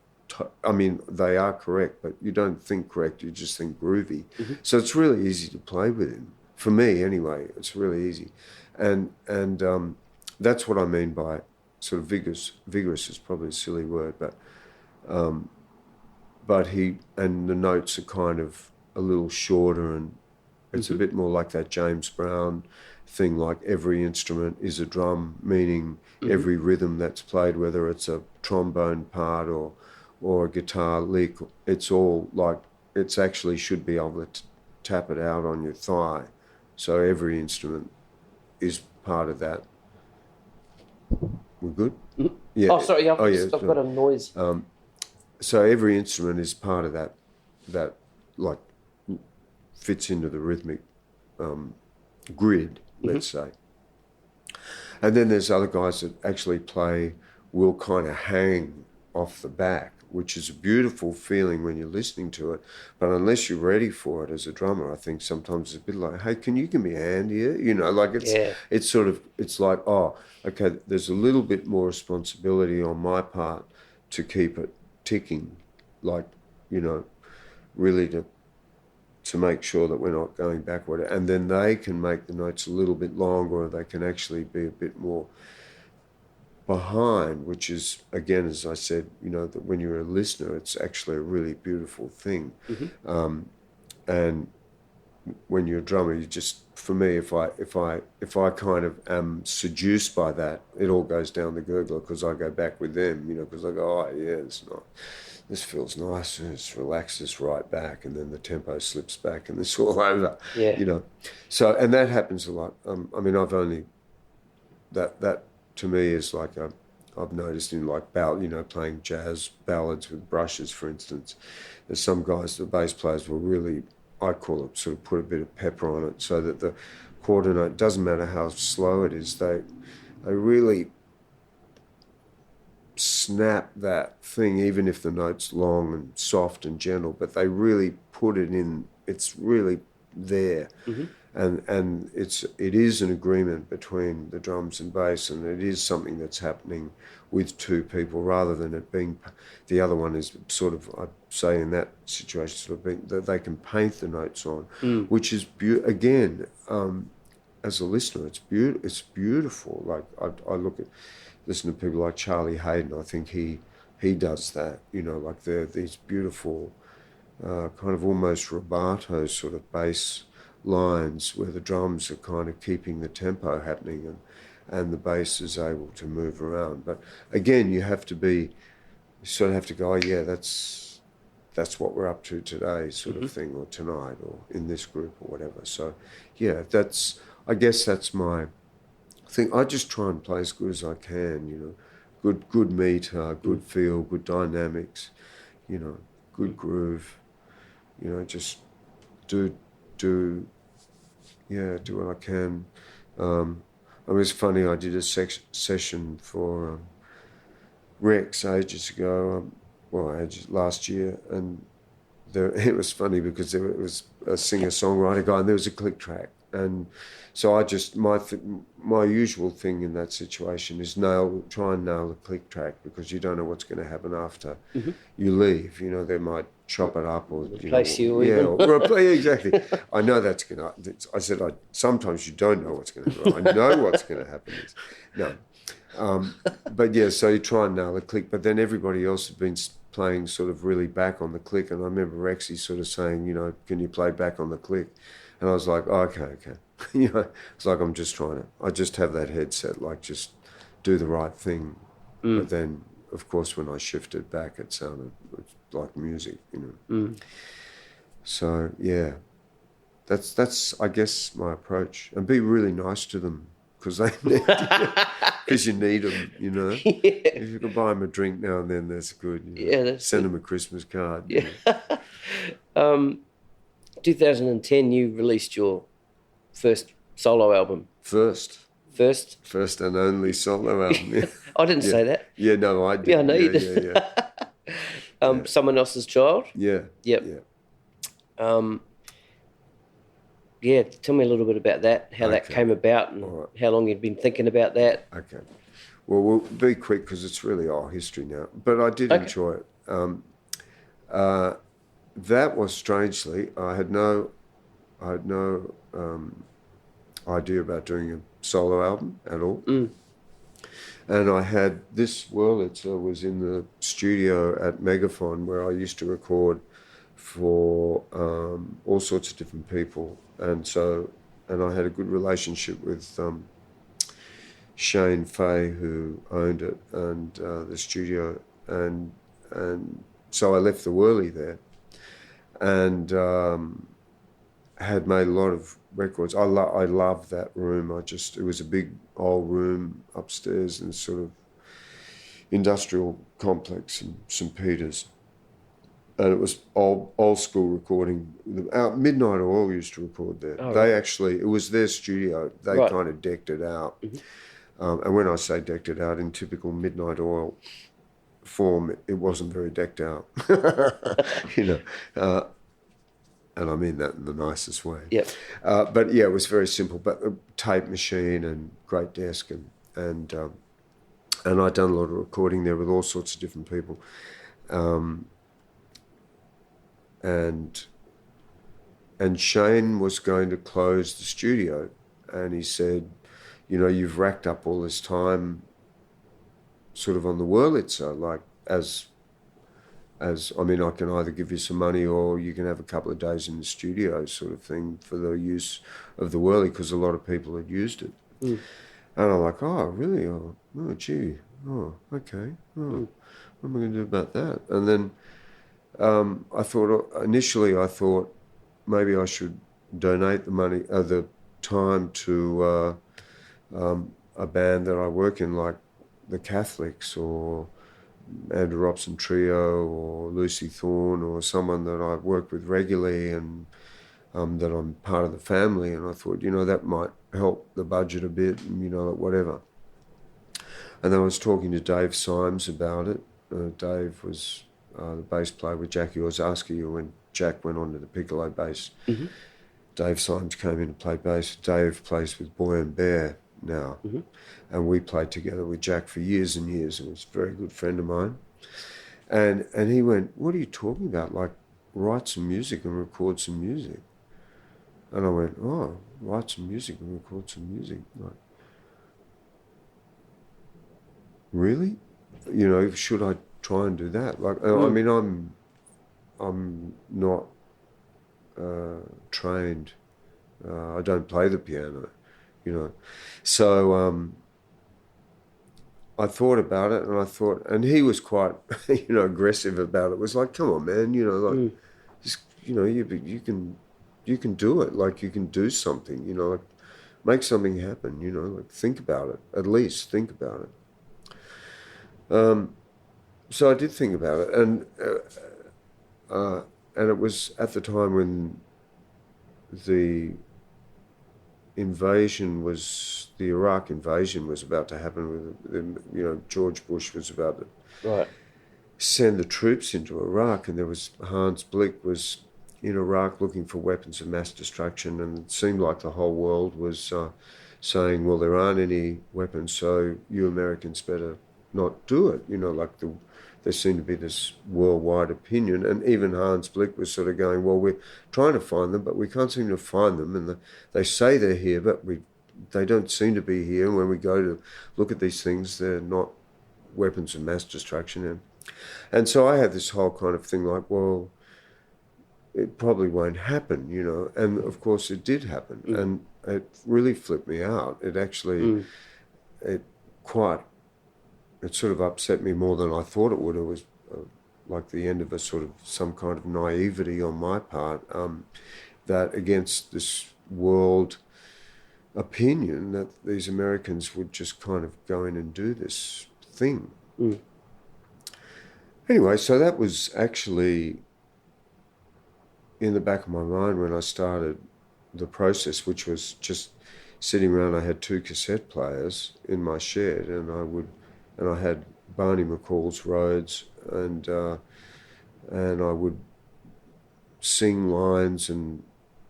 they are correct, but you don't think correct, you just think groovy. So it's really easy to play with him. For me, anyway, it's really easy. And that's what I mean by sort of vigorous. Vigorous is probably a silly word, but the notes are kind of a little shorter, and it's a bit more like that James Brown thing, like every instrument is a drum, meaning every rhythm that's played, whether it's a trombone part or a guitar lick, it's all like, it's actually should be able to tap it out on your thigh. So every instrument is part of that. We're good? Yeah. Oh, sorry, I've got a noise. So every instrument is part of that like fits into the rhythmic grid, let's say. And then there's other guys that actually will kind of hang off the back, which is a beautiful feeling when you're listening to it. But unless you're ready for it as a drummer, I think sometimes it's a bit like, hey, can you give me a hand here? Like it's sort of, it's like, oh, okay, there's a little bit more responsibility on my part to keep it ticking, like, really to make sure that we're not going backward. And then they can make the notes a little bit longer, or they can actually be a bit more behind, which is, again, as I said, that when you're a listener, it's actually a really beautiful thing. And when you're a drummer, you just, for me, if I kind of am seduced by that, it all goes down the gurgler, because I go back with them, because I go, oh yeah, this feels nice, and it relaxes right back, and then the tempo slips back, and it's all over. So, and that happens a lot. I've only that to me is like I've noticed in like playing jazz ballads with brushes, for instance. There's some guys, the bass players, will really, I call it, sort of put a bit of pepper on it, so that the quarter note, doesn't matter how slow it is, they really snap that thing, even if the note's long and soft and gentle, but they really put it in, it's really there. And it is an agreement between the drums and bass, and it is something that's happening with two people, rather than it being, the other one is sort of, I'd say in that situation, sort of being, that they can paint the notes on, which is, again, as a listener, it's beautiful. Like I listen to people like Charlie Hayden, I think he does that, like these beautiful kind of almost rubato sort of bass lines where the drums are kind of keeping the tempo happening, and the bass is able to move around. But again, you sort of have to go, oh yeah, that's what we're up to today, sort of thing, or tonight, or in this group, or whatever. So yeah, I guess that's my thing. I just try and play as good as I can, good meter, good feel, good dynamics, good groove, just do what I can. It was funny, I did a session for Rex ages ago, last year, and it was funny because it was a singer-songwriter guy and there was a click track. And so I just, my usual thing in that situation is try and nail the click track, because you don't know what's going to happen after you leave. They might chop it up or replace you, exactly. I know that's going to. I said, sometimes you don't know what's going to happen. I know what's going to happen. But yeah, so you try and nail the click, but then everybody else had been playing sort of really back on the click, and I remember Rexy sort of saying, can you play back on the click? And I was like, oh, okay. It's like I just have that headset, like just do the right thing. But then, of course, when I shifted back, it sounded like music, So, yeah, that's I guess, my approach. And be really nice to them, because you need them, Yeah. If you can buy them a drink now and then, that's good. Send them a Christmas card. Yeah. 2010, you released your first solo album. First and only solo album. Yeah. I didn't say that. Yeah, no, I did. Yeah, I know you did. Yeah. Someone Else's Child. Yeah. Yep. Yeah. Tell me a little bit about that, how that came about, and how long you'd been thinking about that. Okay. Well, we'll be quick because it's really our history now. But I did enjoy it. That was, strangely, I had no idea about doing a solo album at all. And I had this Wurlitzer was in the studio at Megaphone, where I used to record for all sorts of different people. And I had a good relationship with Shane Fay, who owned it, and the studio. And so I left the Whirly there, and had made a lot of records. I loved that room. It was a big old room upstairs in sort of industrial complex in St. Peter's. And it was old school recording. Midnight Oil used to record there. Oh, they actually, it was their studio. They kind of decked it out. And when I say decked it out in typical Midnight Oil form, it wasn't very decked out. And I mean that in the nicest way. Yep. But yeah, it was very simple. But a tape machine and great desk, and I'd done a lot of recording there with all sorts of different people. And Shane was going to close the studio, and he said, you've racked up all this time sort of on the Wurlitzer, like as I mean, I can either give you some money or you can have a couple of days in the studio sort of thing for the use of the Whirly, because a lot of people had used it. And I'm like, oh, really? Oh, gee. Oh, okay. Oh, what am I going to do about that? And then initially I thought maybe I should donate the money, the time to a band that I work in, like the Catholics or Andrew Robson Trio or Lucy Thorne, or someone that I work with regularly and that I'm part of the family. And I thought, that might help the budget a bit, and, whatever. And then I was talking to Dave Symes about it. Dave was the bass player with Jackie Orszaczky, when Jack went on to the piccolo bass. Dave Symes came in to play bass. Dave plays with Boy and Bear now. And we played together with Jack for years and years, and was a very good friend of mine. And he went, what are you talking about? Like, write some music and record some music. And I went, oh, write some music and record some music. Like, really? Should I try and do that? Like, I mean, I'm not trained. I don't play the piano, So I thought about it, and he was quite, aggressive about it. It was like, come on, man, just, you can do it. Like, you can do something, like, make something happen, like, think about it. At least think about it. So I did think about it, and And it was at the time when the Iraq invasion was about to happen. George Bush was about to send the troops into Iraq, and there was Hans Blick was in Iraq looking for weapons of mass destruction, and it seemed like the whole world was saying, well, there aren't any weapons, so you Americans better not do it. There seemed to be this worldwide opinion, and even Hans Blick was sort of going, well, we're trying to find them, but we can't seem to find them, and they say they're here, but they don't seem to be here, and when we go to look at these things, they're not weapons of mass destruction. And so I had this whole kind of thing like, well, it probably won't happen, and of course it did happen, and it really flipped me out. It actually, it sort of upset me more than I thought it would. It was like the end of some kind of naivety on my part, that against this world opinion that these Americans would just kind of go in and do this thing. Anyway, so that was actually in the back of my mind when I started the process, which was just sitting around. I had 2 cassette players in my shed, and I had Barney McCall's Roads, and I would sing lines and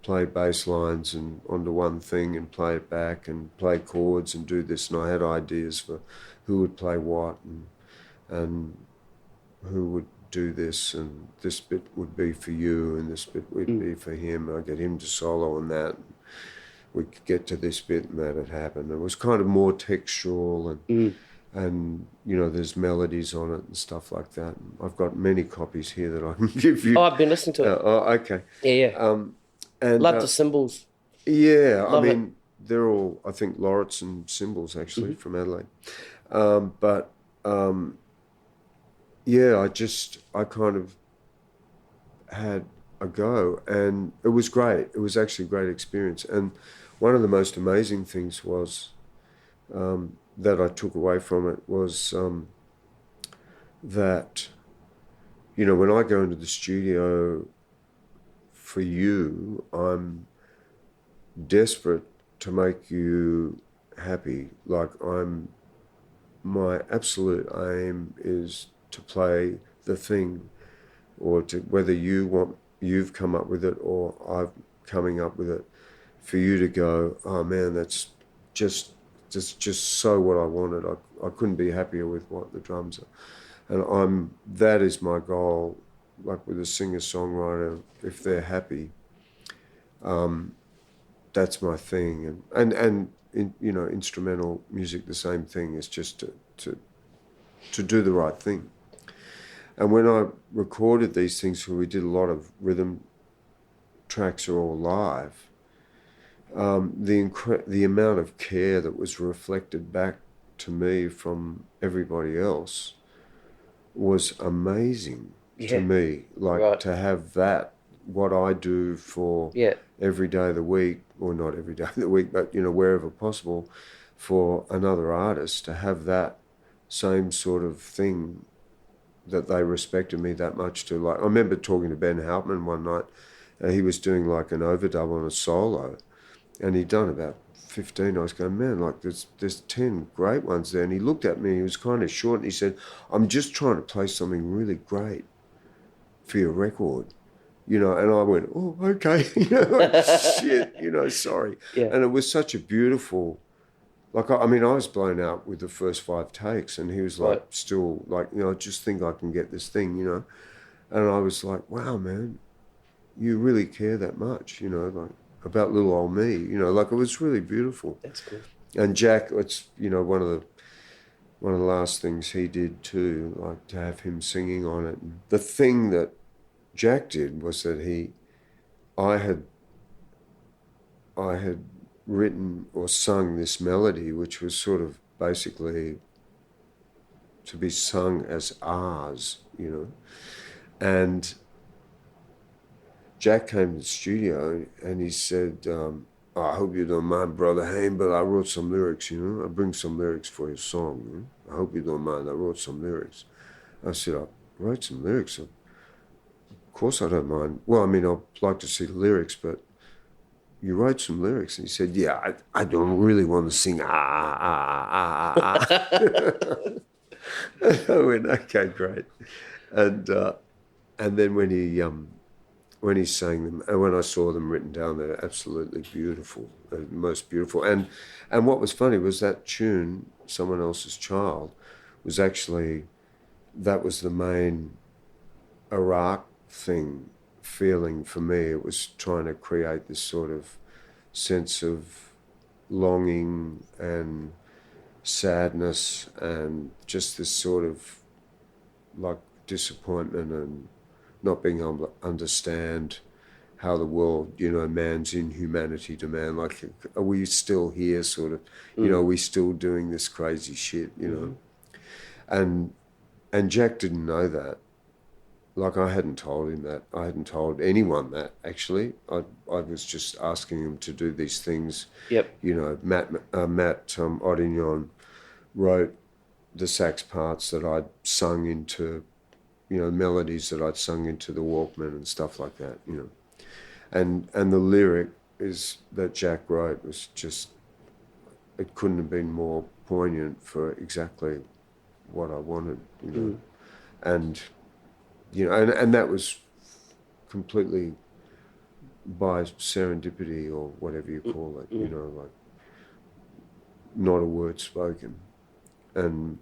play bass lines and onto one thing and play it back and play chords and do this, and I had ideas for who would play what and who would do this, and this bit would be for you and this bit would be for him. I'd get him to solo on that. We'd get to this bit and that had happened. It was kind of more textual and there's melodies on it and stuff like that. I've got many copies here that I can give you. Oh, I've been listening to it. Okay. Yeah. And love the cymbals. Yeah, Love it. They're all, I think, Lauritsen cymbals actually from Adelaide. I kind of had a go, and it was great. It was actually a great experience. And one of the most amazing things was that I took away from it was that, when I go into the studio for you, I'm desperate to make you happy. Like my absolute aim is to play the thing, or to whether you've come up with it or I'm coming up with it, for you to go, oh man, that's just so what I wanted. I couldn't be happier with what the drums are, and that is my goal. Like with a singer-songwriter, if they're happy, that's my thing. And instrumental music, the same thing. Is just to do the right thing. And when I recorded these things, we did a lot of rhythm tracks are all live. The amount of care that was reflected back to me from everybody else was amazing to me. Like to have that, what I do for every day of the week, or not every day of the week, but wherever possible, for another artist to have that same sort of thing, that they respected me that much to. Like, I remember talking to Ben Hauptmann one night, and he was doing like an overdub on a solo, and he'd done about 15. I was going, man, like there's 10 great ones there. And he looked at me, he was kind of short, and he said, I'm just trying to play something really great for your record. And I went, oh, okay, shit, sorry. Yeah. And it was such a beautiful, like, I was blown out with the first 5 takes, and he was like, still like, I just think I can get this thing, and I was like, wow, man, you really care that much, like about little old me, like it was really beautiful. That's cool. And Jack, it's, one of the last things he did too, like to have him singing on it. And the thing that Jack did was that I had written or sung this melody, which was sort of basically to be sung as ours, and Jack came to the studio and he said, I hope you don't mind, Brother Haim, but I wrote some lyrics, I bring some lyrics for your song. I hope you don't mind, I wrote some lyrics. I said, I wrote some lyrics. Of course I don't mind. Well, I mean, I'd like to see the lyrics, but you wrote some lyrics. And he said, yeah, I don't really want to sing ah. I went, okay, great. And then when he sang them, and when I saw them written down, they're absolutely beautiful, most beautiful. And what was funny was that tune, Someone Else's Child, was actually, that was the main Iraq feeling for me. It was trying to create this sort of sense of longing and sadness and just this sort of like disappointment and not being able to understand how the world, you know, man's inhumanity to man, like, are we still here, sort of, you know, are we still doing this crazy shit, you know? And Jack didn't know that. Like, I hadn't told him that. I hadn't told anyone that, actually. I was just asking him to do these things. Yep. You know, Matt Odignon wrote the sax parts that I'd sung into, you know, melodies that I'd sung into the Walkman and stuff like that, you know. And the lyric is that Jack wrote was just, it couldn't have been more poignant for exactly what I wanted, you know. And, you know, and that was completely by serendipity or whatever you call it, you know, like not a word spoken. And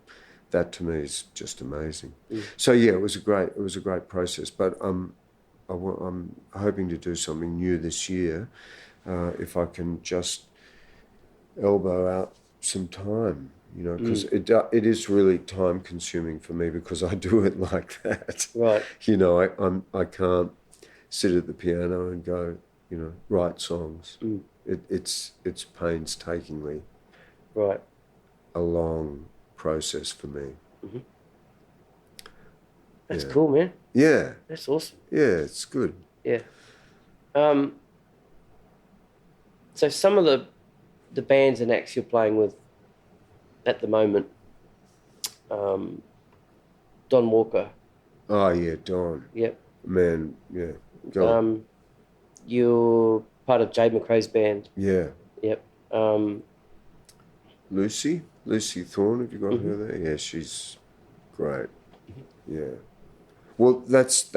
that to me is just amazing. So yeah, it was a great process. But I'm hoping to do something new this year, if I can just elbow out some time, you know, because it is really time consuming for me because I do it like that. Right. You know, I can't sit at the piano and go, you know, write songs. It's painstakingly Right. a long process for me. That's cool, man. Yeah. That's awesome. Yeah, it's good. Yeah. So some of the bands and acts you're playing with at the moment, Don Walker. Oh yeah, Don. Yep. Man, yeah. Go on. You're part of Jade MacRae's band. Yeah. Yep. Lucie Thorne, have you got her there? Yeah, she's great. Yeah. Well, that's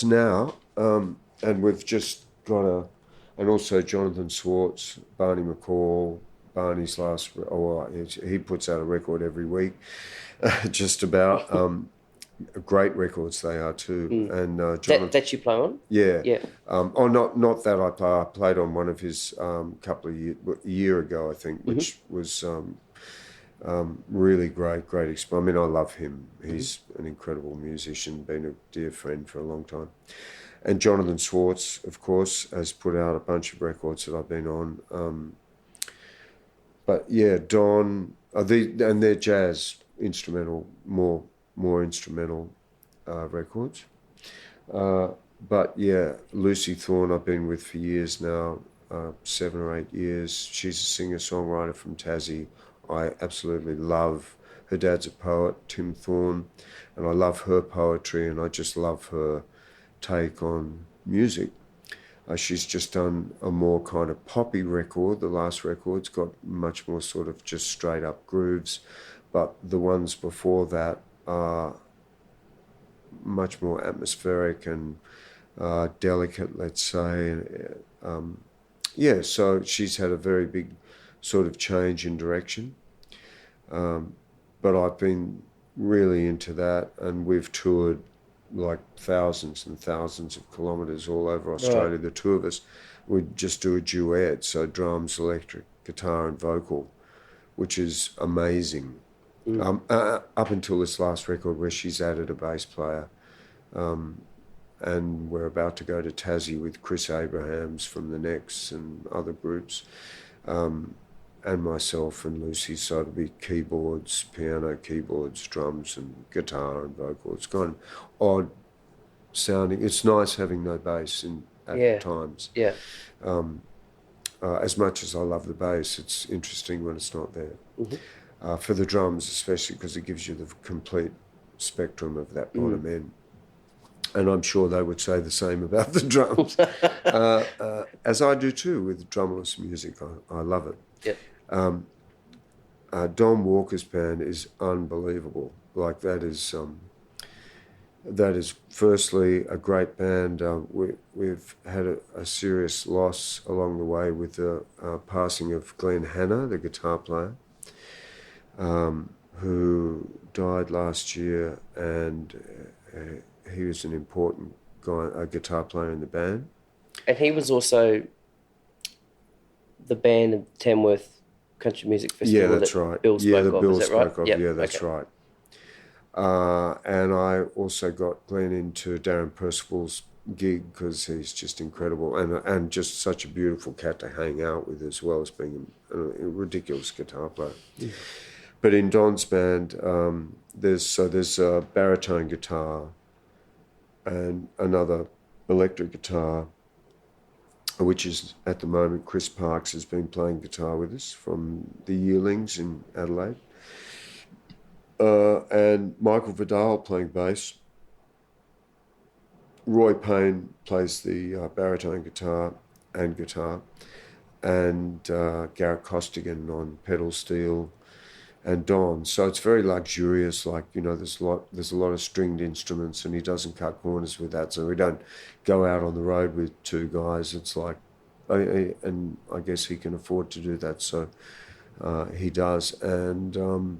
now, and we've just got and also Jonathan Swartz, Barney McCall, Barney's last, he puts out a record every week, just about. Great records they are too, and Jonathan, that you play on. Yeah. Yeah. Not that I play. I played on one of his couple of year ago, I think, which was really great experience. I mean, I love him. He's an incredible musician, been a dear friend for a long time. And Jonathan Swartz, of course, has put out a bunch of records that I've been on. But yeah, Don, and they're jazz instrumental, more instrumental records. But yeah, Lucie Thorne I've been with for years now, 7 or 8 years. She's a singer-songwriter from Tassie. I absolutely love, her dad's a poet, Tim Thorne, and I love her poetry and I just love her take on music. She's just done a more kind of poppy record. The last record's got much more sort of just straight up grooves, but the ones before that are much more atmospheric and delicate, let's say. So she's had a very big sort of change in direction. But I've been really into that, and we've toured like thousands and thousands of kilometres all over Australia, the two of us. We'd just do a duet, so drums, electric, guitar and vocal, which is amazing. Up until this last record where she's added a bass player, and we're about to go to Tassie with Chris Abrahams from the Necks and other groups, and myself and Lucie, so it'll be keyboards, piano, keyboards, drums and guitar and vocal. It's kind of odd sounding. It's nice having no bass at times. Yeah. As much as I love the bass, it's interesting when it's not there. For the drums especially, because it gives you the complete spectrum of that bottom end. And I'm sure they would say the same about the drums, as I do too with drumless music. I love it. Yep. Don Walker's band is unbelievable. Like that is firstly a great band. We've had a serious loss along the way with the passing of Glenn Hanna, the guitar player, who died last year, and he was an important guy, a guitar player in the band. And he was also the band of Tamworth Country Music Festival. Yeah, that's right. Bill spoke the of, Bill is that right? spoke of. Yep. Yeah, that's okay. right. And I also got Glenn into Darren Percival's gig because he's just incredible and just such a beautiful cat to hang out with, as well as being a ridiculous guitar player. Yeah. But in Don's band, there's a baritone guitar and another electric guitar, which is at the moment Chris Parks has been playing guitar with us from the Yearlings in Adelaide. And Michael Vidal playing bass. Roy Payne plays the baritone guitar, and Garrett Costigan on pedal steel, and Don. So it's very luxurious. Like, you know, there's a lot of stringed instruments, and he doesn't cut corners with that. So we don't go out on the road with two guys. It's like, and I guess he can afford to do that, so he does. And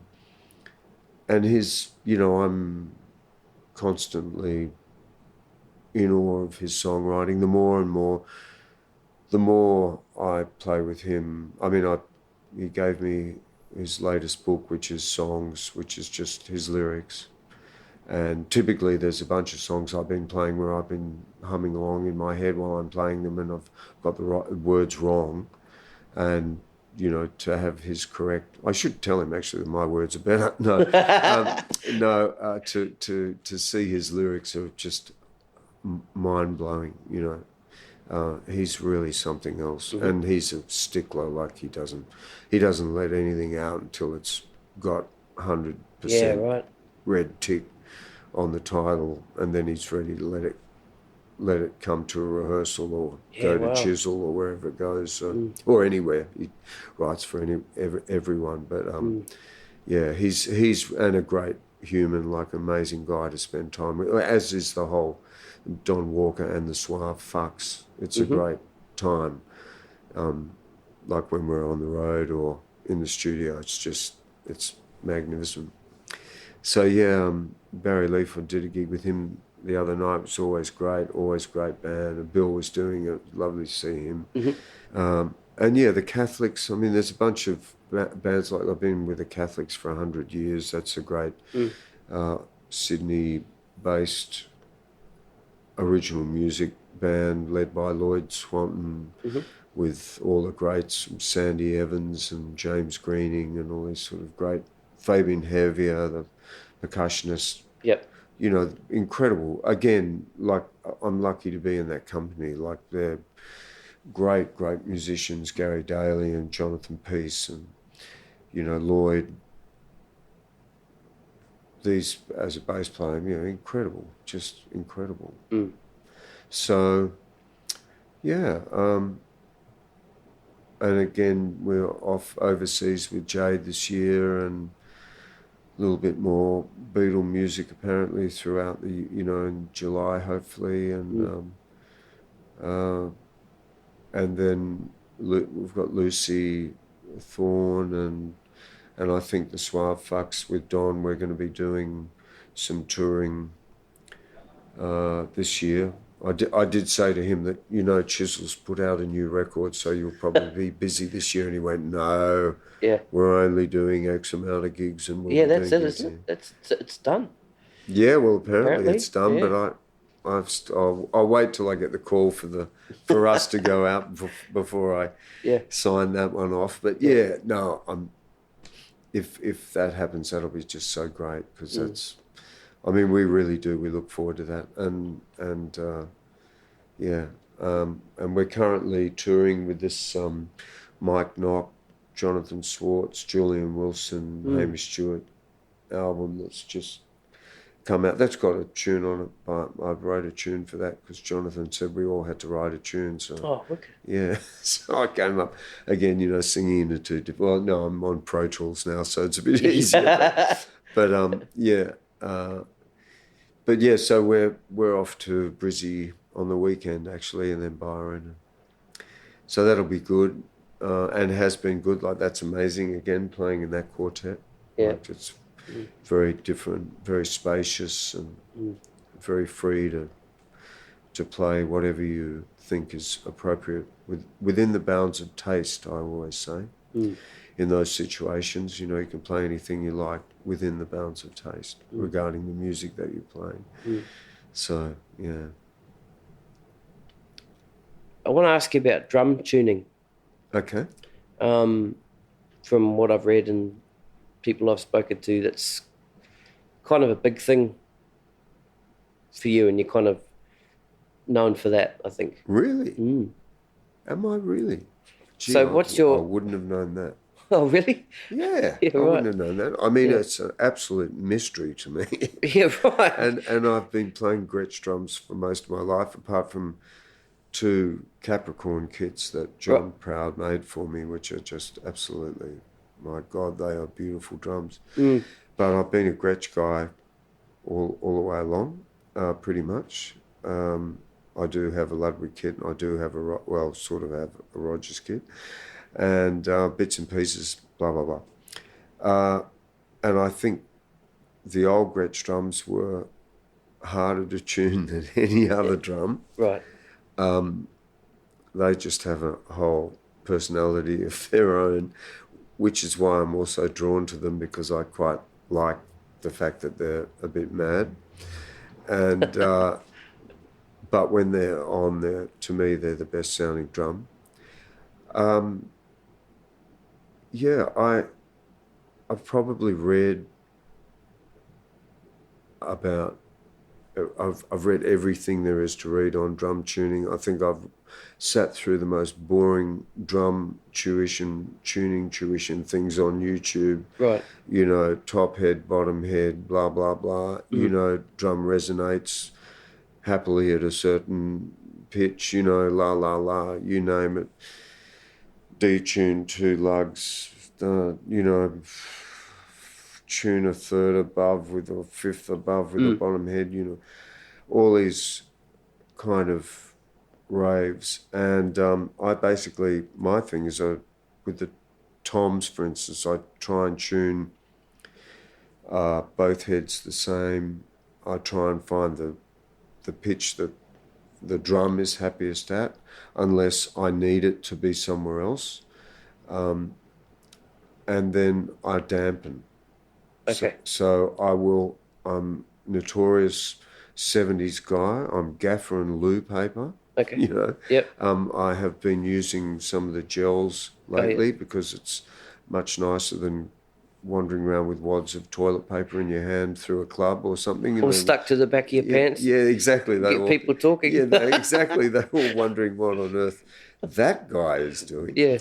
his, you know, I'm constantly in awe of his songwriting. The more I play with him, I mean, he gave me his latest book, which is Songs, which is just his lyrics. And typically there's a bunch of songs I've been playing where I've been humming along in my head while I'm playing them, and I've got the words wrong. And you know, to have his correct. I should tell him actually that my words are better. No, to see his lyrics are just mind blowing. You know, he's really something else, and he's a stickler. Like he doesn't let anything out until it's got 100% red tick on the title, and then he's ready to let it come to a rehearsal or go to Chisel or wherever it goes, or anywhere. He writes for everyone, but yeah, he's and a great human, like amazing guy to spend time with, as is the whole Don Walker and the Suave Fucks. It's a great time, like when we're on the road or in the studio. It's magnificent. So yeah, Barry Leef, I did a gig with him the other night. It was always great band. And Bill was doing it. Lovely to see him. And yeah, the Catholics. I mean, there's a bunch of bands like I've been with the Catholics for 100 years. That's a great Sydney-based original music band led by Lloyd Swanton, with all the greats, Sandy Evans and James Greening and all these sort of great, Fabian Heavier, the percussionist. Yep. You know, incredible. Again, like I'm lucky to be in that company. Like they're great musicians, Gary Daly and Jonathan Peace, and you know, Lloyd. These as a bass player, you know, incredible, just incredible. So, yeah. And again, we're off overseas with Jade this year, and a little bit more Beatle music apparently throughout the, you know, in July hopefully, and then we've got Lucie, Thorne, and I think the Suave Fucks with Don. We're going to be doing some touring this year. I did say to him that, you know, Chisel's put out a new record, so you'll probably be busy this year. And he went, no, we're only doing X amount of gigs. And we'll that's it, isn't it? It's done. Yeah, well, apparently it's done, but I'll wait till I get the call for us to go out before I sign that one off. But yeah, no, if that happens, that'll be just so great, because that's. I mean, we really do. We look forward to that, and we're currently touring with this Mike Nock, Jonathan Swartz, Julian Wilson, Hamish Stuart album that's just come out. That's got a tune on it, but I wrote a tune for that because Jonathan said we all had to write a tune. So okay. yeah, so I came up again, singing into two different. Well, no, I'm on Pro Tools now, so it's a bit easier. But yeah, but yeah. So we're off to Brizzy on the weekend actually, and then Byron. So that'll be good, and has been good. Like that's amazing. Again, playing in that quartet. Yeah. Like it's very different, very spacious, and very free to play whatever you think is appropriate within the bounds of taste. I always say, in those situations, you can play anything you like within the bounds of taste regarding the music that you're playing. So yeah. I want to ask you about drum tuning. Okay. From what I've read and people I've spoken to, that's kind of a big thing for you, and you're kind of known for that, I think. Really? Am I really? Gee, So what's your... I wouldn't have known that. Oh, really? Yeah, Yeah, I right. wouldn't have known that. I mean, it's an absolute mystery to me. Yeah, right. And I've been playing Gretsch drums for most of my life, apart from 2 Capricorn kits that John Proud made for me, which are just absolutely, my God, they are beautiful drums. But I've been a Gretsch guy all the way along, pretty much. I do have a Ludwig kit, and I do have sort of have a Rogers kit, and bits and pieces, blah, blah, blah. And I think the old Gretsch drums were harder to tune than any other drum. Right. They just have a whole personality of their own, which is why I'm also drawn to them, because I quite like the fact that they're a bit mad. And but when they're on, to me, they're the best sounding drum. Yeah, I've probably read about. I've read everything there is to read on drum tuning. I think I've sat through the most boring drum tuition things on YouTube. Right. Top head, bottom head, blah, blah, blah. Drum resonates happily at a certain pitch, la, la, la, you name it. Detune 2 lugs, tune a third above with a fifth above with a bottom head, all these kind of raves. And I basically, my thing is with the toms, for instance, I try and tune both heads the same. I try and find the pitch that the drum is happiest at, unless I need it to be somewhere else. And then I dampen. Okay. So I'm notorious 70s guy. I'm gaffer and loo paper. Okay. Yep. I have been using some of the gels lately because it's much nicer than wandering around with wads of toilet paper in your hand through a club or something. Or stuck to the back of your pants. Yeah, exactly. Get people talking. Yeah, exactly. They're all wondering what on earth that guy is doing. Yeah.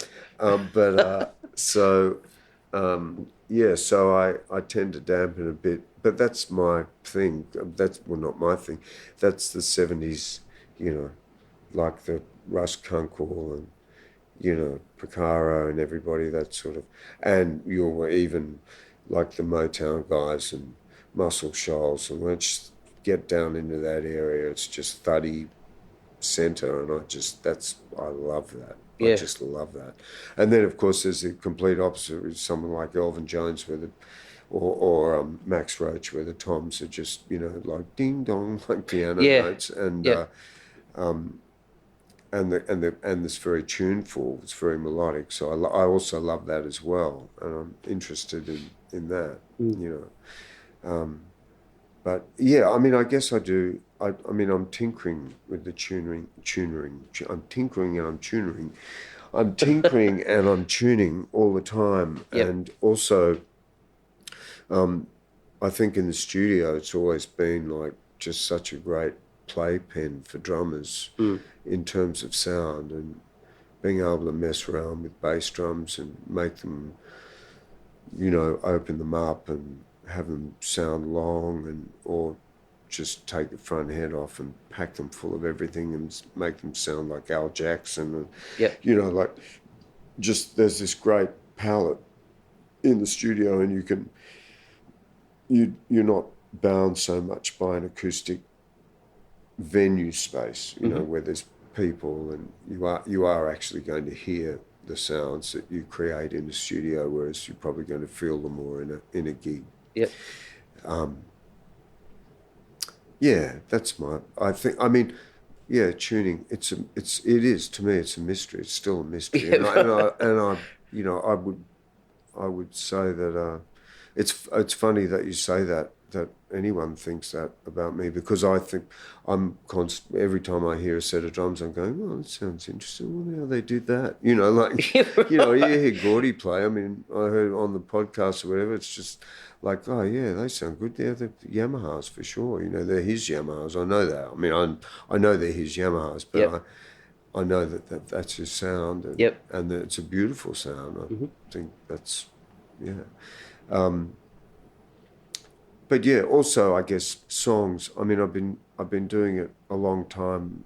So I tend to dampen a bit, but that's my thing. Not my thing. That's the 70s, like the Russ Kunkel and, Picaro and everybody, that sort of, and you're even like the Motown guys and Muscle Shoals, and let's get down into that area. It's just thuddy centre, and I love that. Yeah. I just love that. And then, of course, there's the complete opposite with someone like Elvin Jones, or Max Roach, where the toms are just, like ding dong, like piano notes, and and it's very tuneful. It's very melodic. So I also love that as well, and I'm interested in that. But yeah, I mean, I guess I do. I mean, I'm tinkering with the tuning. I'm tinkering and I'm tuning. I'm tinkering and I'm tuning all the time. Yep. And also, I think in the studio, it's always been like just such a great playpen for drummers in terms of sound, and being able to mess around with bass drums and make them, open them up and have them sound long or just take the front head off and pack them full of everything and make them sound like Al Jackson. And, you know, like just there's this great palette in the studio, and you're not bound so much by an acoustic venue space, you know, where there's people and you are actually going to hear the sounds that you create in the studio, whereas you're probably going to feel them more in a gig. Yep. Yeah, that's tuning. It is to me. It's a mystery. It's still a mystery, and I you know, I would say that it's funny that you say that anyone thinks that about me, because I think I'm every time I hear a set of drums, I'm going, oh, that sounds interesting. I wonder how they did that. You know, like, you know, you hear Gordy play. I mean, I heard on the podcast or whatever, it's just like, oh, yeah, they sound good. They're the Yamahas for sure. You know, they're his Yamahas. I know that. I mean, I know they're his Yamahas, but I know that's his sound, and, and that it's a beautiful sound. I think that's, but yeah, also I guess songs. I mean, I've been doing it a long time.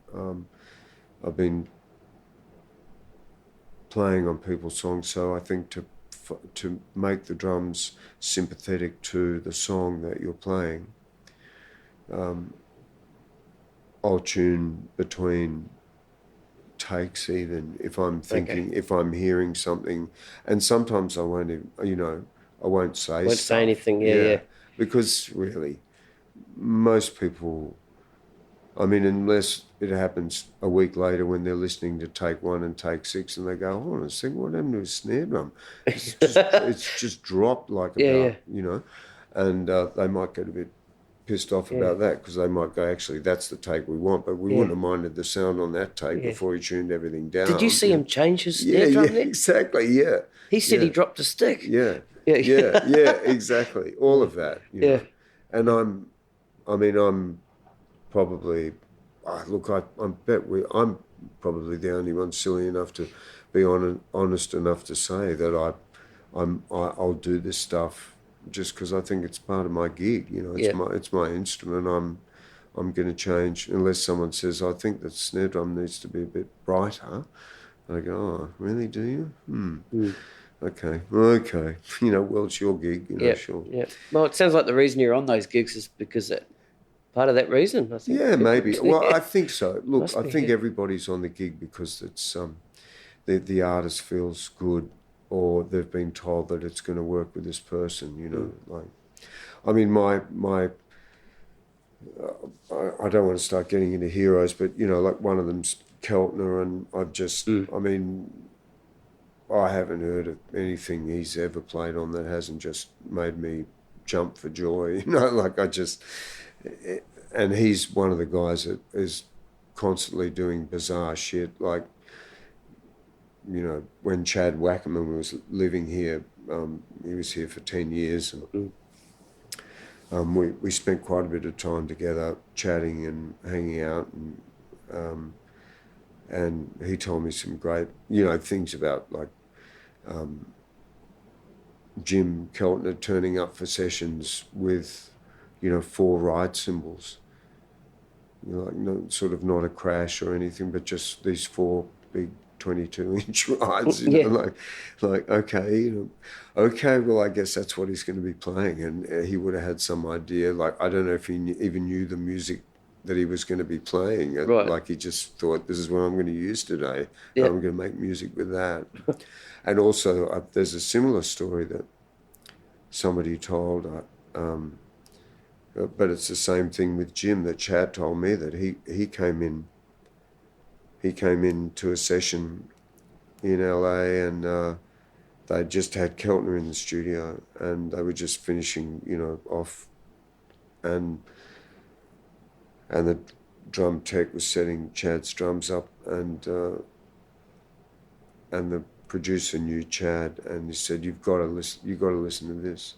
I've been playing on people's songs, so I think to make the drums sympathetic to the song that you're playing, I'll tune between takes, even if I'm thinking, if I'm hearing something, and sometimes I won't even, you know, I won't say anything. Yeah. Because really, most people, I mean, unless it happens a week later when they're listening to take 1 and take 6 and they go, hold on a second, what happened to a snare drum? It's just dropped like you know, and they might get a bit pissed off about that, because they might go, actually, that's the take we want, but we wouldn't have minded the sound on that take before he tuned everything down. Did you see him change his snare drum then? Exactly, He said he dropped a stick. Yeah, exactly. All of that. You know. And I'm probably, I'm probably the only one silly enough to be honest enough to say that I'll do this stuff just because I think it's part of my gig. You know, it's my instrument. I'm going to change unless someone says, I think the snare drum needs to be a bit brighter. I go, oh, really? Do you? Okay. You know, well, it's your gig, you know, sure. Yeah. Well, it sounds like the reason you're on those gigs is because part of that reason, I think. Yeah, maybe. Well, I think so. Look, I think everybody's on the gig because it's the artist feels good, or they've been told that it's going to work with this person, you know. Like, I mean, I don't want to start getting into heroes, but, you know, like one of them's Keltner, and I've just, I mean, I haven't heard of anything he's ever played on that hasn't just made me jump for joy. You know, like and he's one of the guys that is constantly doing bizarre shit. Like, you know, when Chad Wackerman was living here, he was here for 10 years, and we spent quite a bit of time together chatting and hanging out, and he told me some great, you know, things about, like, Jim Keltner turning up for sessions with, you know, 4 ride cymbals. You know, like, no, sort of not a crash or anything, but just these 4 big 22-inch rides. You know, like okay, you know, okay, well, I guess that's what he's going to be playing, and he would have had some idea. Like, I don't know if he even knew the music that he was going to be playing. Right. Like, he just thought, this is what I'm going to use today. I'm going to make music with that. And also, there's a similar story that somebody told, but it's the same thing with Jim that Chad told me, that he came in to a session in LA, and they just had Keltner in the studio, and they were just finishing, you know, off, and the drum tech was setting Chad's drums up, and the producer knew Chad, and he said, you've got to listen to this.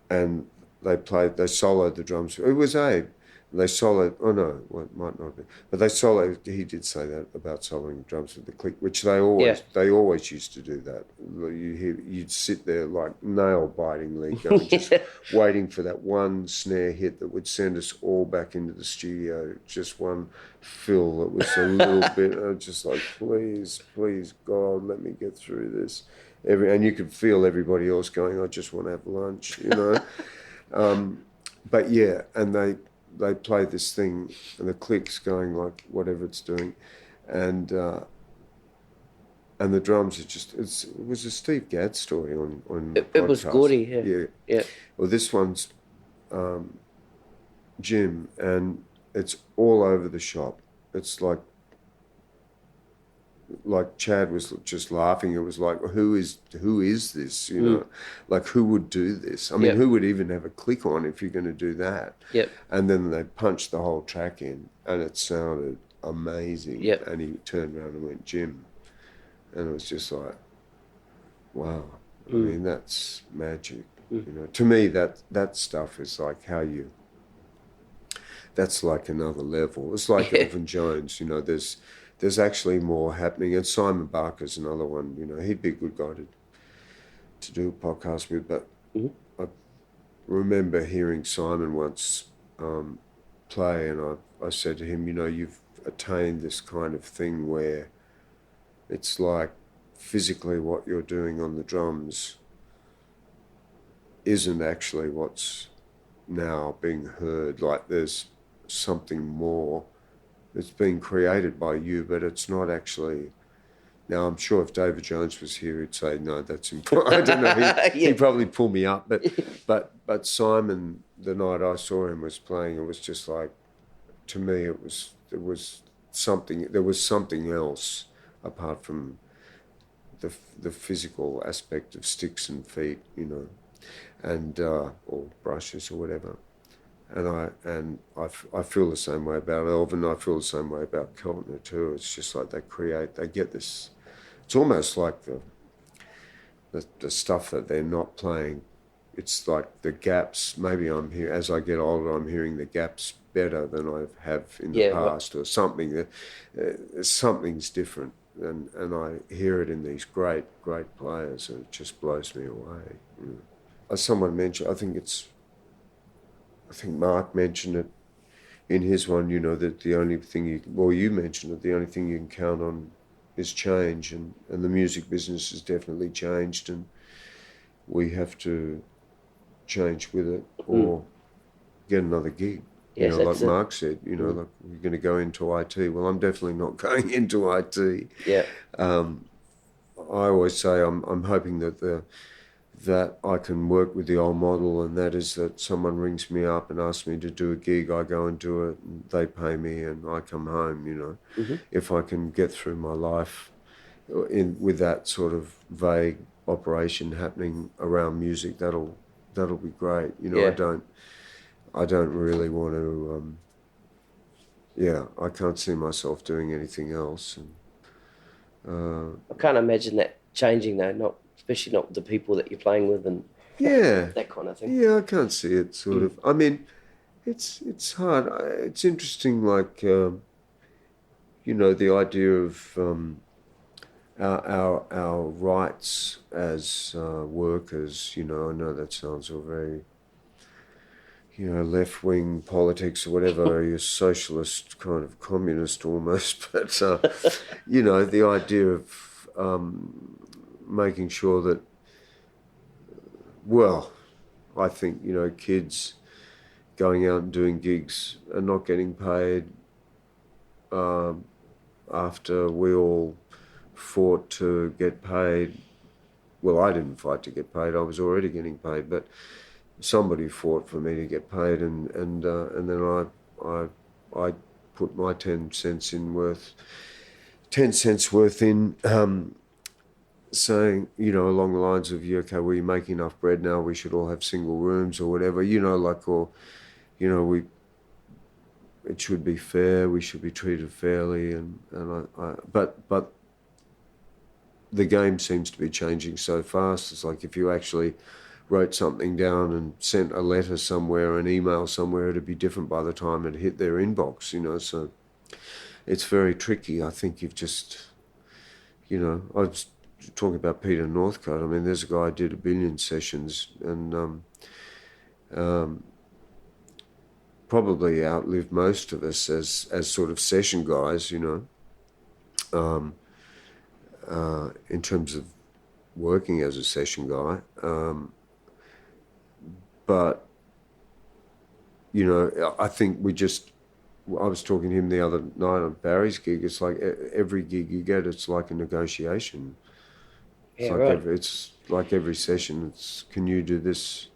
And they soloed the drums. It was Abe. They soloed. Oh no, well, it might not be. But they soloed. He did say that about soloing drums with the click, which they always used to do that. You'd sit there like nail bitingly, going, just waiting for that one snare hit that would send us all back into the studio. Just one fill that was a little bit. Just like, please, God, let me get through this. And you could feel everybody else going, I just want to have lunch, you know. But yeah, and they play this thing, and the click's going like whatever it's doing, and the drums are just. It was a Steve Gadd story on. It was Gordy, yeah. Well, this one's Jim, and it's all over the shop. It's like Chad was just laughing. It was like, who is this? You know, like who would do this? I mean, who would even have a click on if you're going to do that? Yep. And then they punched the whole track in, and it sounded amazing. Yep. And he turned around and went, Jim, and it was just like, wow. I mean, that's magic. You know, to me, that stuff is like how you. That's like another level. It's like Elvin Jones. You know, there's actually more happening. And Simon Barker's another one, you know, he'd be a good guy to do a podcast with. But I remember hearing Simon once play, and I said to him, you know, you've attained this kind of thing where it's like physically what you're doing on the drums isn't actually what's now being heard. Like there's something more. It's been created by you, but it's not actually. Now, I'm sure if David Jones was here, he'd say, no, that's impossible. I don't know. He'd probably pull me up. But Simon, the night I saw him was playing, it was just like, to me, it was something. There was something else apart from the physical aspect of sticks and feet, you know, and or brushes or whatever. And I feel the same way about Elvin. I feel the same way about Keltner too. It's just like they get this. It's almost like the stuff that they're not playing. It's like the gaps. Maybe I'm here as I get older. I'm hearing the gaps better than I have in the past, or something. Something's different, and I hear it in these great players, and it just blows me away. You know. As someone mentioned, I think Mark mentioned it in his one, you know, that the only thing you mentioned it, the only thing you can count on is change, and the music business has definitely changed, and we have to change with it or get another gig. Yes, you know, like Mark said, you know, like we're going to go into IT. Well, I'm definitely not going into IT. Yeah. I always say I'm hoping that I can work with the old model, and that is that someone rings me up and asks me to do a gig, I go and do it, and they pay me, and I come home, you know. If I can get through my life with that sort of vague operation happening around music, that'll be great. You know, I don't really want to, I can't see myself doing anything else. And, I can't imagine that changing though, especially not with the people that you're playing with and that kind of thing. Yeah, I can't see it sort of. I mean, it's hard. It's interesting, like, you know, the idea of our rights as workers, you know. I know that sounds all very, you know, left-wing politics or whatever, you're socialist, kind of communist almost, but, you know, the idea of making sure that, well, I think, you know, kids going out and doing gigs and not getting paid after we all fought to get paid. Well, I didn't fight to get paid, I was already getting paid, but somebody fought for me to get paid, and then I put my 10 cents worth in, saying, you know, along the lines of, okay, well, you make enough bread now, we should all have single rooms or whatever, you know, like, or, you know, it should be fair, we should be treated fairly, but the game seems to be changing so fast. It's like if you actually wrote something down and sent a letter somewhere, an email somewhere, it'd be different by the time it hit their inbox, you know. So it's very tricky. I think you've just, you know, I was talking about Peter Northcote. I mean, there's a guy who did 1 billion sessions and probably outlived most of us as sort of session guys, you know, in terms of working as a session guy. But, you know, I think I was talking to him the other night on Barry's gig. It's like every gig you get, it's like a negotiation. It's it's like every session, it's, can you do this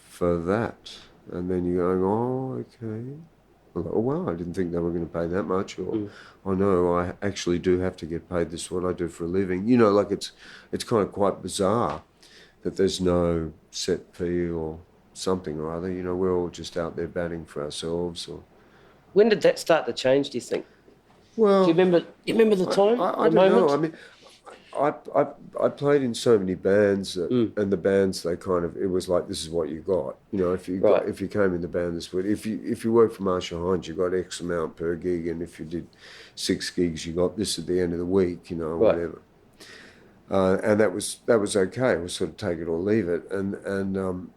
for that? And then you're going, oh, okay. Oh, wow, I didn't think they were going to pay that much. Or, oh, no, I actually do have to get paid. This is what I do for a living. You know, like it's kind of quite bizarre that there's no set fee or something or other. You know, we're all just out there batting for ourselves. Or When did that start to change, do you think? well, Do you remember the time, I the don't moment? know. I mean, I played in so many bands that, and the bands, they kind of, it was like, this is what you got. You know, if you came in the band this week, if you worked for Marcia, Hines, you got X amount per gig, and if you did 6 gigs, you got this at the end of the week, you know, whatever. And that was okay. It was sort of take it or leave it, and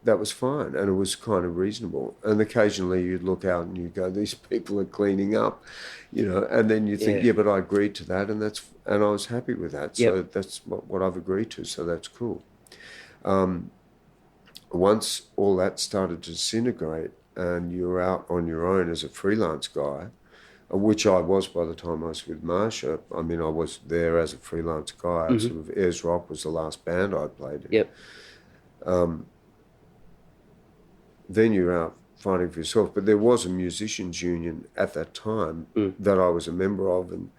that was fine, and it was kind of reasonable. And occasionally you'd look out and you go, these people are cleaning up, you know, and then you think, yeah, but I agreed to that, and I was happy with that. So that's what I've agreed to. So that's cool. Once all that started to disintegrate, and you're out on your own as a freelance guy, which I was by the time I was with Marcia. I mean, I was there as a freelance guy. Sort of Ayers Rock was the last band I played in. Yep. Then you're out fighting for yourself. But there was a musicians' union at that time that I was a member of and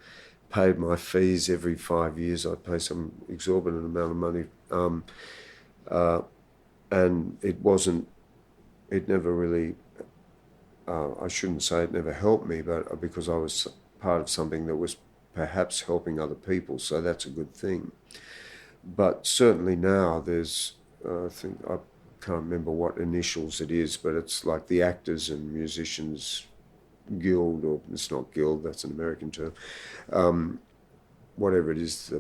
paid my fees every 5 years. I'd pay some exorbitant amount of money. And it never really... I shouldn't say it never helped me, but because I was part of something that was perhaps helping other people, so that's a good thing. But certainly now there's, I can't remember what initials it is, but it's like the Actors and Musicians Guild, or it's not guild, that's an American term. Whatever it is,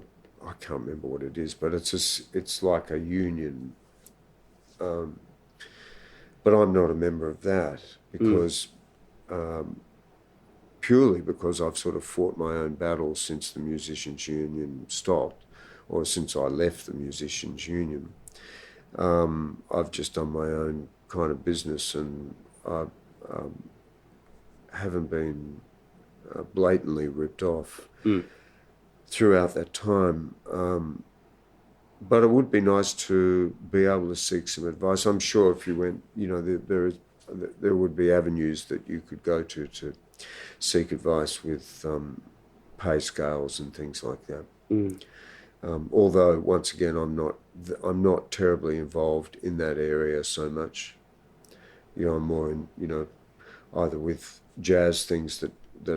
I can't remember what it is, but it's like a union. But I'm not a member of that because purely because I've sort of fought my own battles since the Musicians' Union stopped, or since I left the Musicians' Union. I've just done my own kind of business, and I haven't been blatantly ripped off throughout that time. But it would be nice to be able to seek some advice. I'm sure if you went, you know, there would be avenues that you could go to seek advice with pay scales and things like that. Although, once again, I'm not terribly involved in that area so much. You know, I'm more in, you know, either with jazz things that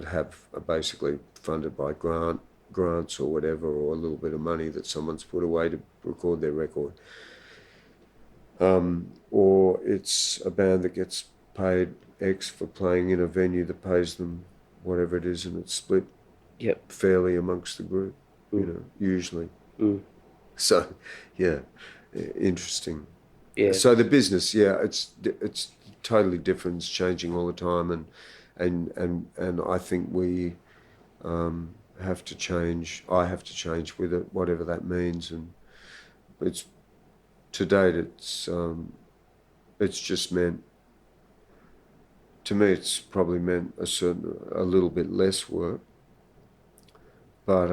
are basically funded by grants or whatever, or a little bit of money that someone's put away to record their record. Or it's a band that gets paid X for playing in a venue that pays them whatever it is, and it's split fairly amongst the group, you know, usually. So, yeah, interesting. Yeah. So the business, it's totally different. It's changing all the time, and I think we have to change. I have to change with it, whatever that means. And it's to date, it's just meant, to me, it's probably meant a little bit less work, but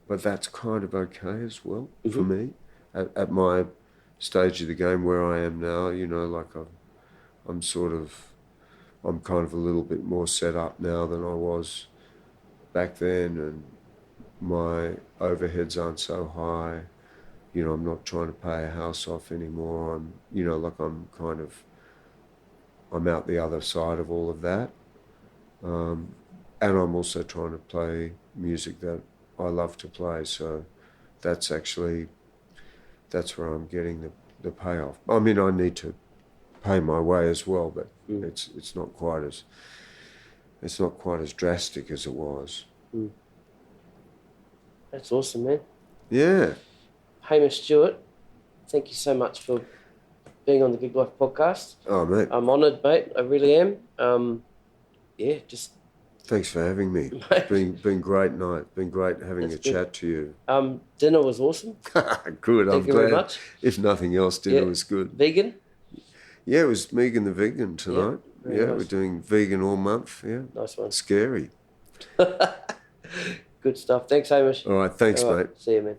that's kind of okay as well for me at my stage of the game where I am now. You know, like I'm kind of a little bit more set up now than I was back then, and my overheads aren't so high. You know, I'm not trying to pay a house off anymore. I'm out the other side of all of that. And I'm also trying to play music that I love to play. So that's actually that's where I'm getting the payoff. I mean, I need to pay my way as well, but it's not quite as drastic as it was. That's awesome, man. Yeah. Hamish Stuart, thank you so much for being on the Gig Life podcast. Oh, mate. I'm honoured, mate. I really am. Just... Thanks for having me. It's been great night. Been great having a chat to you. Dinner was awesome. Good, Thank you very much. If nothing else, dinner was good. Vegan? Yeah, it was Megan the Vegan tonight. Yeah, nice. We're doing vegan all month. Yeah. Nice one. Scary. Good stuff. Thanks, Hamish. All right, thanks, mate. See you, man.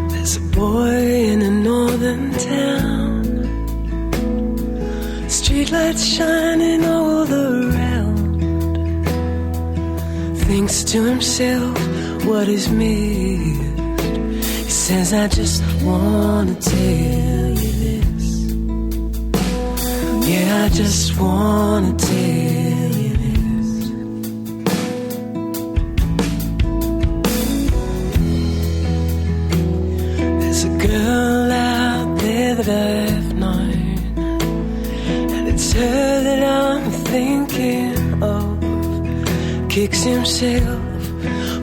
There's a boy in a northern town, streetlights shining all around. Thinks to himself, what is missed? He says, I just wanna tell you this. Yeah, I just wanna tell you this. There's a girl out there that I've known, and it's her that I'm thinking of. Kicks himself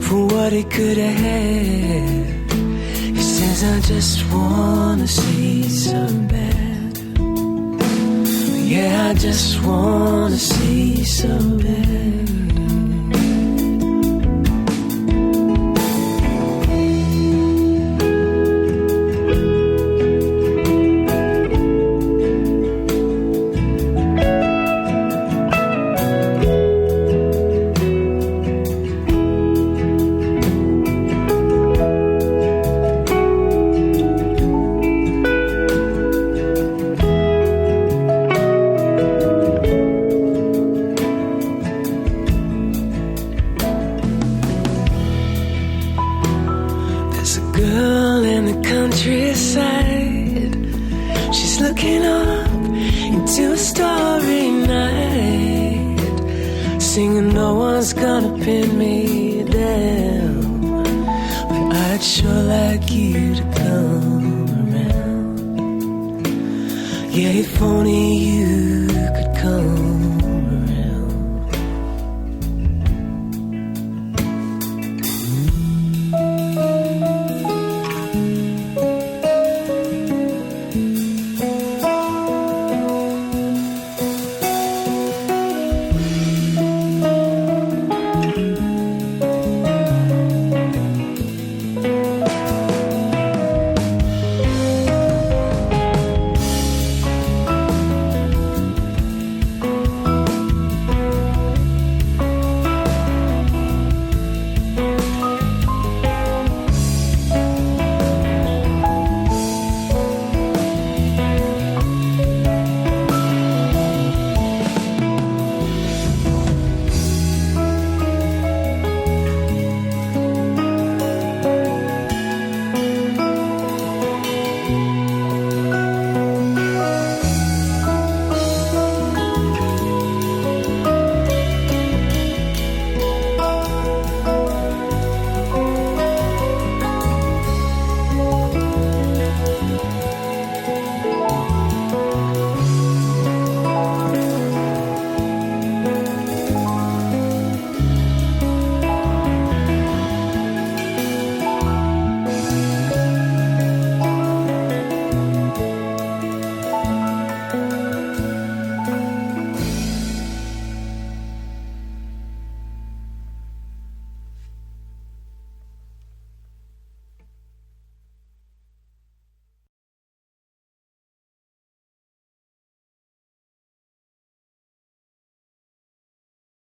for what he could have had. He says, I just wanna see so bad. Yeah, I just wanna see so bad. Yeah, if only you